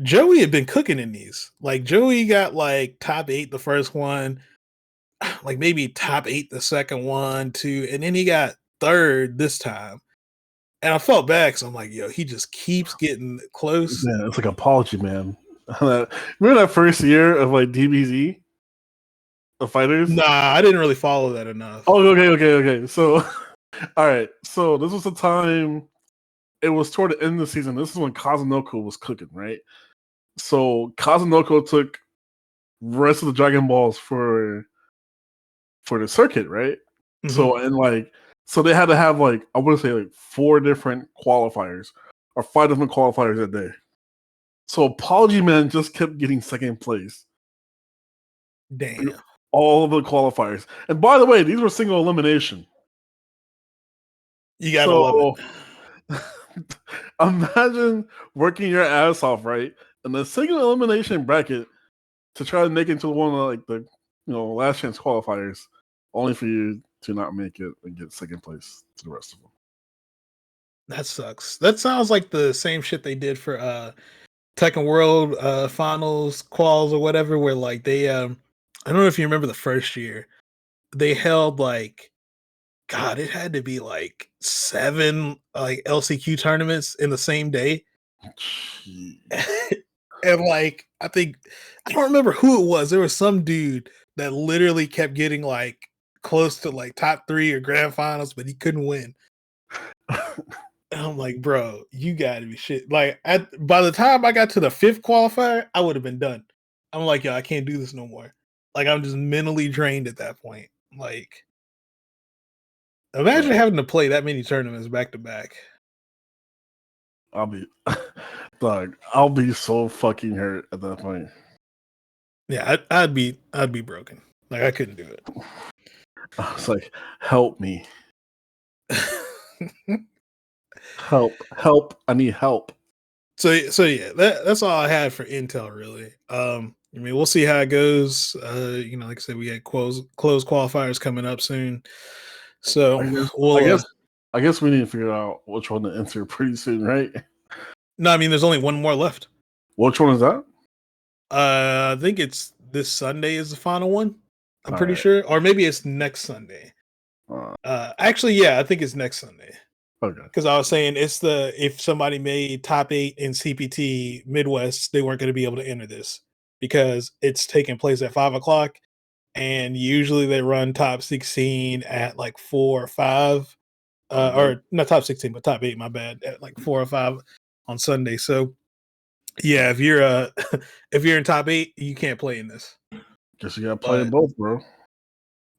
Joey had been cooking in these. Like Joey got like top 8 the first one, like maybe top 8 the second one, too, and then he got third this time. And I felt bad because I'm like, yo, he just keeps getting close. Yeah, it's like apology, man. Remember that first year of like DBZ, the fighters? Nah, I didn't really follow that enough. Oh, okay. So, all right. So this was the time. It was toward the end of the season. This is when Kazunoko was cooking, right? So Kazunoko took rest of the Dragon Balls for the circuit, right? Mm-hmm. So they had to have like I want to say like 4 different qualifiers or 5 different qualifiers a day. So Apology Man just kept getting second place. Damn. All of the qualifiers. And by the way, these were single elimination. You gotta love it. Imagine working your ass off, right? In the single elimination bracket to try to make it into one of like the last chance qualifiers, only for you to not make it and get second place to the rest of them. That sucks. That sounds like the same shit they did for Tekken World finals quals or whatever, where like they I don't know if you remember the first year. They held like God, it had to be like 7 like LCQ tournaments in the same day. And like, I don't remember who it was. There was some dude that literally kept getting like close to like top 3 or grand finals, but he couldn't win. And I'm like, bro, you gotta be shit. Like, by the time I got to the 5th qualifier, I would have been done. I'm like, yo, I can't do this no more. Like, I'm just mentally drained at that point. Like, imagine having to play that many tournaments back to back. I'll be, dog. I'll be so fucking hurt at that point. Yeah, I'd be broken. Like, I couldn't do it. I was like, help me. help. I need help. So yeah, that's all I had for Intel really. I mean, we'll see how it goes. Like I said, we got close qualifiers coming up soon. So I guess we need to figure out which one to enter pretty soon, right? No, I mean there's only one more left. Which one is that? I think it's this Sunday is the final one. I'm pretty sure, or maybe it's next Sunday. Actually, yeah, I think it's next Sunday. Okay. Because I was saying if somebody made top 8 in CPT Midwest, they weren't going to be able to enter this because it's taking place at 5:00, and usually they run top 16 at like 4 or 5, or not top 16, but top 8. My bad, at like 4 or 5 on Sunday. So yeah, if you're if you're in top 8, you can't play in this. Guess you got to play both, bro.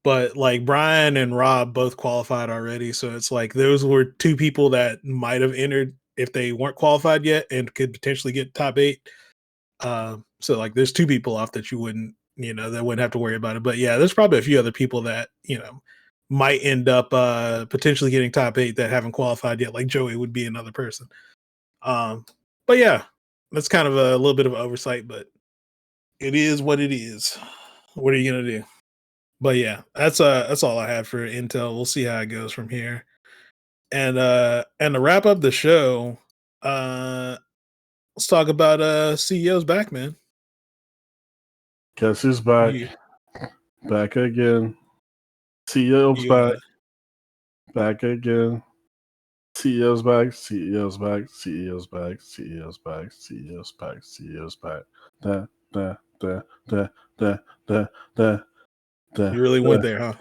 But like Brian and Rob both qualified already, so it's like those were 2 people that might have entered if they weren't qualified yet and could potentially get top 8. So like there's 2 people off that you wouldn't, that wouldn't have to worry about it. But yeah, there's probably a few other people that might end up potentially getting top 8 that haven't qualified yet. Like Joey would be another person. But yeah, that's kind of a little bit of oversight, but it is what it is. What are you gonna do? But yeah, that's all I have for Intel. We'll see how it goes from here. And to wrap up the show, let's talk about CEO's back, man. Guess who's back? Back again. CEO's back. Back again. CEO's back. CEO's back. CEO's back. CEO's back. CEO's back. CEO's back. Da. You really went there, huh?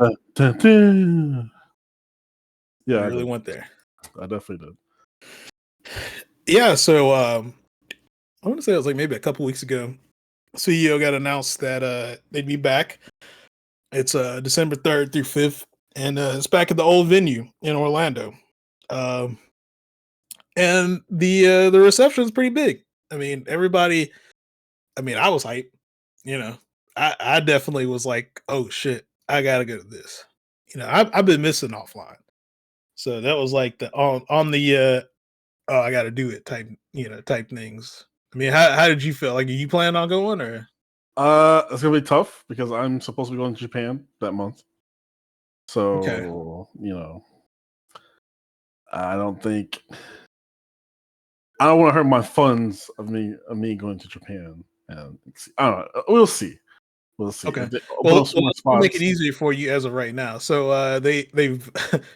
Yeah, I really went there. I definitely did. Yeah, so I want to say it was like maybe a couple weeks ago. CEO got announced that they'd be back. It's December 3rd through 5th, and it's back at the old venue in Orlando. And the reception is pretty big. I mean, everybody. I mean, I was hyped. I definitely was like, oh shit, I gotta go to this. I've been missing offline, so that was like the on the oh, I gotta do it type things. I mean, how did you feel? Like, are you planning on going or? It's gonna be tough because I'm supposed to be going to Japan that month. So Okay. I don't want to hurt my funds of me going to Japan, and I don't know. We'll see. Okay. Well, we'll make it easier for you as of right now. So they've they've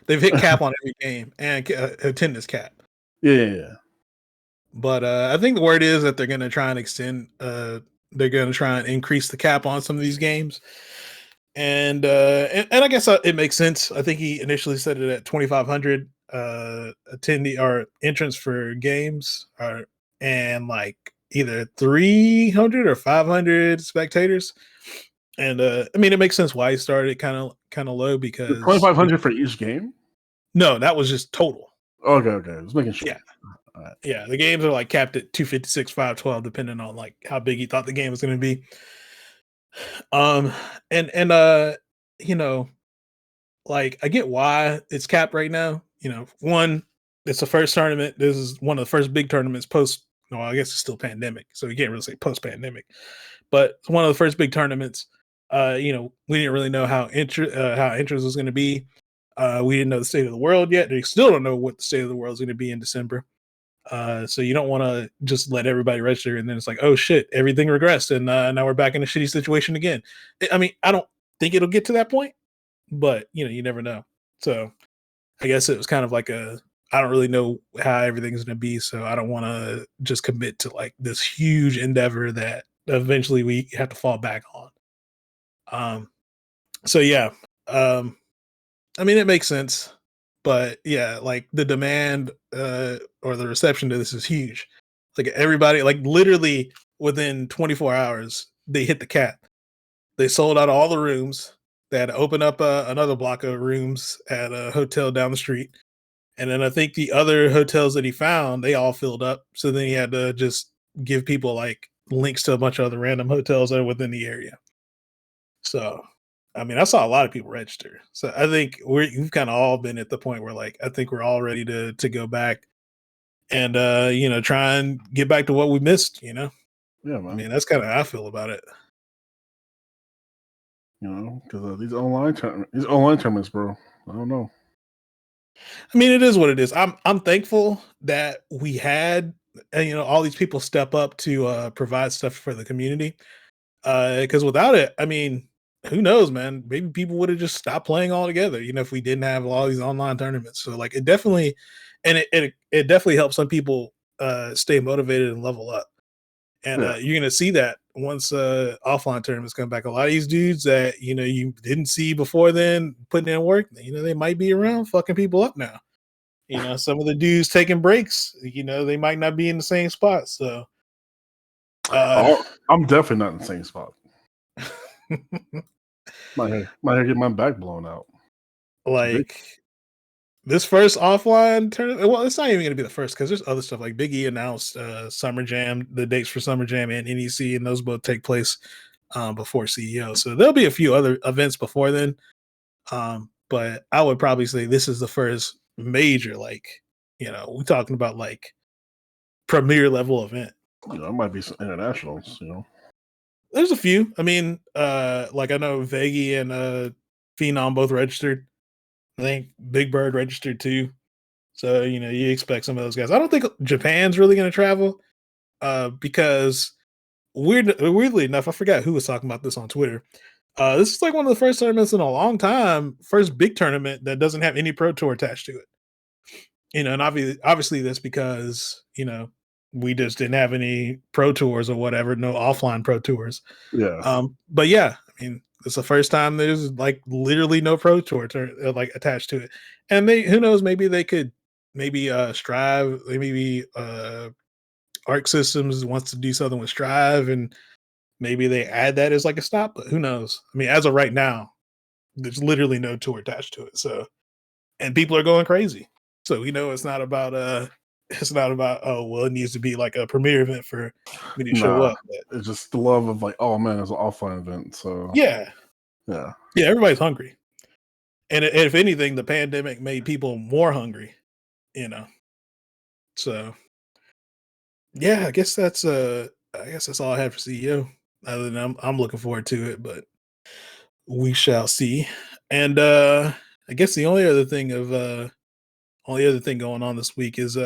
hit cap on every game and attendance cap. Yeah. But I think the word is that they're going to try and extend. They're going to try and increase the cap on some of these games, and I guess it makes sense. I think he initially set it at 2,500 attendee or entrance for games, and like either 300 or 500 spectators. And I mean, it makes sense why he started kind of low because 2,500 for each game. No, that was just total. Okay. I was making sure. Yeah. Right. Yeah, the games are like capped at 256, 512, depending on like how big he thought the game was going to be. Like I get why it's capped right now. One, it's the first tournament. This is one of the first big tournaments post. No, I guess it's still pandemic, so you can't really say post pandemic. But it's one of the first big tournaments. We didn't really know how interest was going to be. We didn't know the state of the world yet. They still don't know what the state of the world is going to be in December. So you don't want to just let everybody register and then it's like, oh shit, everything regressed and now we're back in a shitty situation again. I mean, I don't think it'll get to that point, but you never know. So I guess it was kind of like a I don't really know how everything's going to be, so I don't want to just commit to like this huge endeavor that eventually we have to fall back on. Um, so yeah, um, I mean, it makes sense, but yeah, like the demand or the reception to this is huge. Like everybody, like literally within 24 hours, they hit the cap. They sold out all the rooms. They had to open up another block of rooms at a hotel down the street. And then I think the other hotels that he found, they all filled up. So then he had to just give people like links to a bunch of other random hotels that are within the area. So, I mean, I saw a lot of people register. So I think we've kind of all been at the point where like I think we're all ready to go back and try and get back to what we missed. Yeah, I man. mean, that's kind of how I feel about it. Because these online tournaments, bro. I don't know. I mean, it is what it is. I'm thankful that we had all these people step up to provide stuff for the community. Because without it, I mean, who knows, man? Maybe people would have just stopped playing altogether. If we didn't have all these online tournaments. So like, it definitely, and it definitely helps some people stay motivated and level up. And Yeah. you're gonna see that once offline tournaments come back. A lot of these dudes that you didn't see before then putting in work, they might be around fucking people up now. Some of the dudes taking breaks, they might not be in the same spot. So I'm definitely not in the same spot. Might have get my back blown out. like this first offline tournament. Well, it's not even going to be the first because there's other stuff. Like Big E announced Summer Jam, the dates for Summer Jam and NEC, and those both take place before CEO. So there'll be a few other events before then. But I would probably say this is the first major, like, we're talking about like premier level event. It might be some internationals. There's a few. I mean, like I know Veggie and Phenom both registered. I think Big Bird registered too. So, you expect some of those guys. I don't think Japan's really going to travel because weirdly enough, I forgot who was talking about this on Twitter. This is like one of the first tournaments in a long time, first big tournament that doesn't have any pro tour attached to it. And obviously that's because, we just didn't have any pro tours or whatever, no offline pro tours. Yeah. But yeah, I mean, it's the first time there's like literally no pro tour like attached to it. And who knows, maybe they could Strive, maybe Arc Systems wants to do something with Strive and maybe they add that as like a stop, but who knows? I mean, as of right now, there's literally no tour attached to it. So, and people are going crazy. So it's not about oh well, it needs to be like a premiere event for me to show up. But it's just the love of like, oh man, it's an offline event. So yeah, yeah, everybody's hungry. And if anything, the pandemic made people more hungry, So yeah, I guess that's all I had for CEO. Other than I'm looking forward to it, but we shall see. And I guess the only other thing going on this week is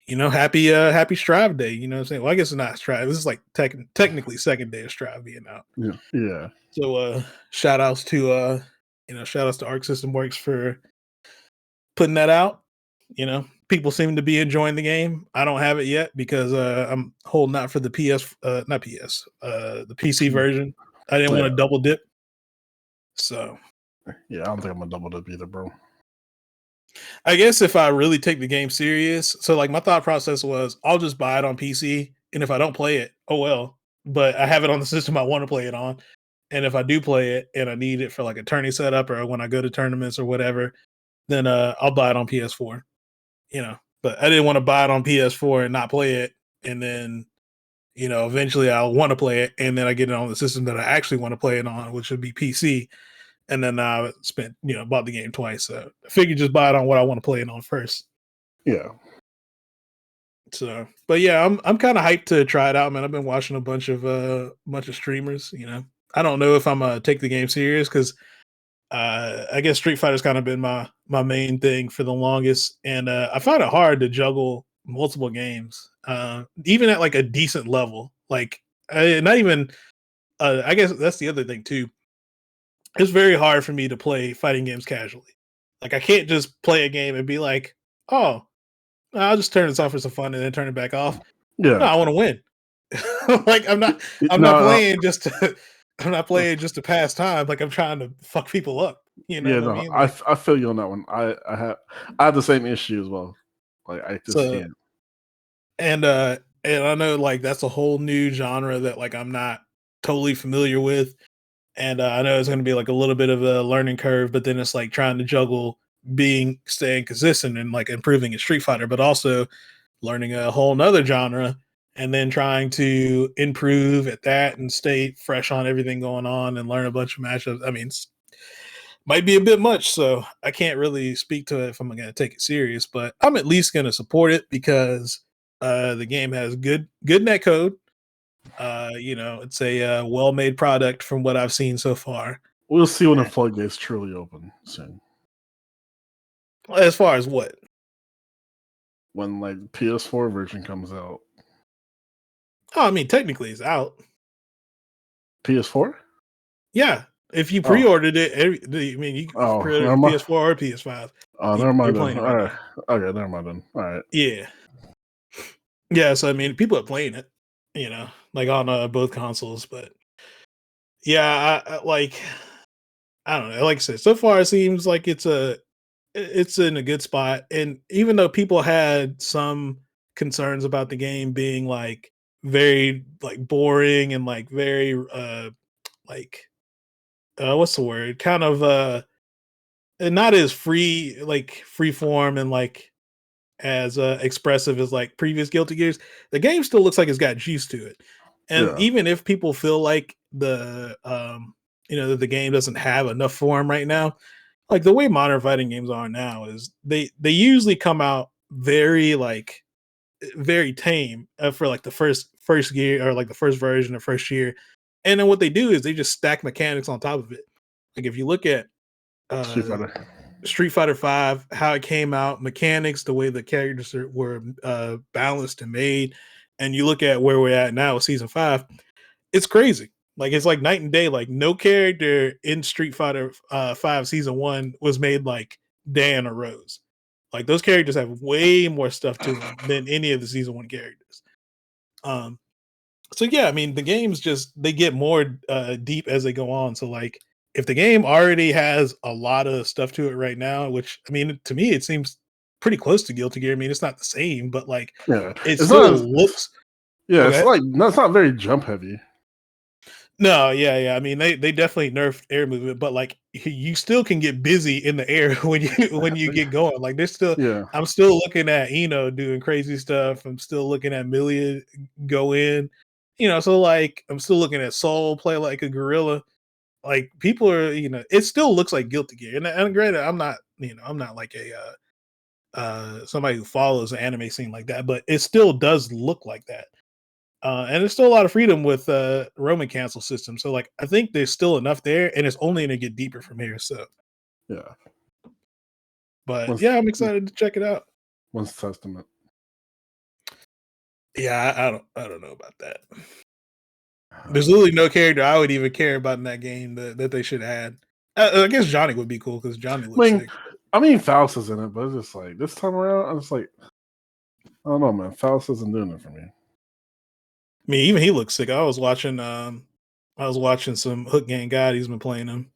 happy Strive Day. You know what I'm saying? Well, I guess it's not Strive. This is like technically second day of Strive being out. Yeah. So shout outs to Arc System Works for putting that out. People seem to be enjoying the game. I don't have it yet because I'm holding out for the the PC version. I didn't want to double dip. So yeah, I don't think I'm gonna double dip either, bro. I guess if I really take the game serious, so like my thought process was I'll just buy it on PC, and if I don't play it, oh well. But I have it on the system I want to play it on. And if I do play it and I need it for like a tourney setup or when I go to tournaments or whatever, then I'll buy it on PS4. But I didn't want to buy it on PS4 and not play it, and then eventually I'll want to play it, and then I get it on the system that I actually want to play it on, which would be PC. And then I bought the game twice. So I figured just buy it on what I want to play it on first. Yeah. So, but yeah, I'm kind of hyped to try it out, man. I've been watching a bunch of streamers. I don't know if I'm gonna take the game serious because I guess Street Fighter's kind of been my main thing for the longest, and I find it hard to juggle multiple games, even at like a decent level. Like, not even. I guess that's the other thing too. It's very hard for me to play fighting games casually. Like, I can't just play a game and be like, oh, I'll just turn this off for some fun and then turn it back off. No, Yeah. I want to win. Like I'm not No, playing just to I'm not playing just to pass time. Like I'm trying to fuck people up. You know yeah, what I no, mean? Like I feel you on that one. I have the same issue as well. Like I just so can't. and I know like that's a whole new genre that like I'm not totally familiar with. And I know it's going to be like a little bit of a learning curve, but then it's like trying to juggle staying consistent and like improving in Street Fighter, but also learning a whole nother genre and then trying to improve at that and stay fresh on everything going on and learn a bunch of matchups. I mean, it's might be a bit much, so I can't really speak to it if I'm going to take it serious, but I'm at least going to support it because the game has good net code. It's a well-made product from what I've seen so far. We'll see when the floodgates truly open soon. As far as what? When like the PS4 version comes out. Oh, I mean, technically it's out. PS4? Yeah, if you Oh, pre-ordered it, I mean, you oh, pre-ordered never mind. PS4 or PS5. Oh, never You're mind then. playing it All right right. now. Okay, never mind then. All right. Yeah, yeah. So I mean, people are playing it. Like on both consoles. But yeah, I don't know. Like I said, so far it seems like it's in a good spot. And even though people had some concerns about the game being like very like boring and like very like what's the word? Kind of and not as free form and like as expressive as like previous Guilty Gears, the game still looks like it's got juice to it. And Yeah. even if people feel like that the game doesn't have enough form right now, like the way modern fighting games are now is they usually come out very tame for like the first gear or like the first version or first year. And then what they do is they just stack mechanics on top of it. Like if you look at Street uh Fighter. Street Fighter Five, how it came out, mechanics, the way the characters were balanced and made, and you look at where we're at now with Season 5, it's crazy. Like it's like night and day. Like no character in Street Fighter 5 Season 1 was made like Dan or Rose. Like those characters have way more stuff to them than any of the Season 1 characters. Um, so yeah, I mean the games just they get more deep as they go on. So like if the game already has a lot of stuff to it right now, which I mean to me it seems pretty close to Guilty Gear. I mean it's not the same, but like Yeah. it It's not still looks yeah, it's okay. like no, it's not very jump heavy. No, yeah, yeah. I mean they definitely nerfed air movement, but like you still can get busy in the air when you get going. Like there's still Yeah. I'm still looking at doing crazy stuff. I'm still looking at Millia go in. So like I'm still looking at Soul play like a gorilla. Like people are, it still looks like Guilty Gear. And granted, I'm not like a somebody who follows the anime scene like that, but it still does look like that. And there's still a lot of freedom with Roman cancel system. So like I think there's still enough there, and it's only gonna get deeper from here. So, Yeah. but What's yeah, I'm excited to check it out. what's Testament? Yeah, I don't know about that. There's literally no character I would even care about in that game that they should add. I guess Johnny would be cool because Johnny I looks mean, sick. Faust is in it, but it's just like this time around, I'm just like, I don't know, man. Faust isn't doing it for me. I mean, even he looks sick. I was watching some Hook Gang Guide. He's been playing him,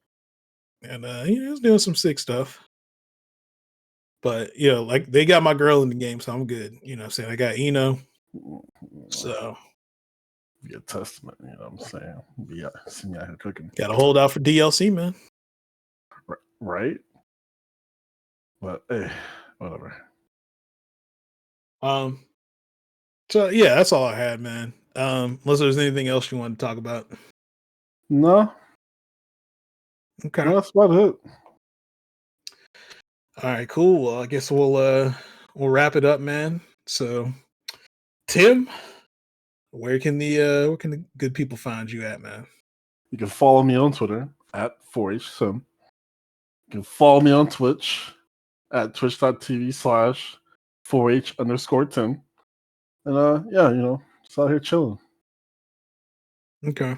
and he was doing some sick stuff. But like they got my girl in the game, so I'm good. What I'm saying I got so Be a testament, you know what I'm saying? Be see me out here cooking. got to hold out for DLC, man. Right? But hey, whatever. Um, so yeah, that's all I had, man. Unless there's anything else you want to talk about. No, Okay. no, that's about it. All right, cool. Well, I guess we'll wrap it up, man. So, Tim, where can the good people find you at, man? You can follow me on Twitter at 4HSim. You can follow me on Twitch at twitch.tv/4H_Tim. And just out here chilling. Okay.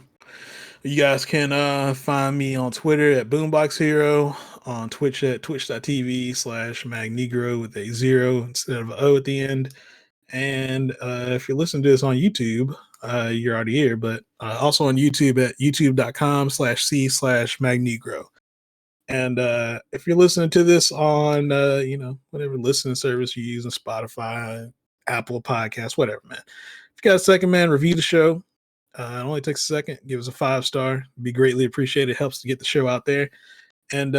You guys can find me on Twitter at Boombox Hero. on Twitch at twitch.tv/Magnegro with a 0 instead of an O at the end. And if you're listening to this on YouTube, you're already here, but also on YouTube at youtube.com/C/Magnegro. And if you're listening to this on, whatever listening service you're using, Spotify, Apple Podcasts, whatever, man. If you got a second, man, review the show. It only takes a second. Give us a 5-star. Be greatly appreciated. It helps to get the show out there. And,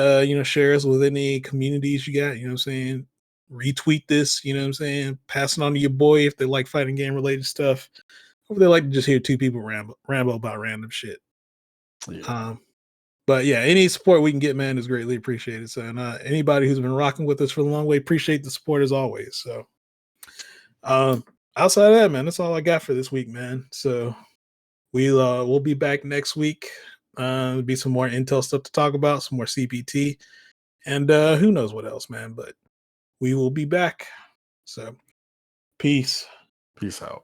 share us with any communities you got. You know what I'm saying? Retweet this. You know what I'm saying? Pass it on to your boy if they like fighting game related stuff. Or if they like to just hear two people ramble about random shit. Yeah. But yeah, any support we can get, man, is greatly appreciated. So, and anybody who's been rocking with us for the long way, appreciate the support as always. So, outside of that, man, that's all I got for this week, man. So, we'll be back next week. There'll be some more Intel stuff to talk about, some more CPT, and who knows what else, man. But we will be back. So, peace. Peace out.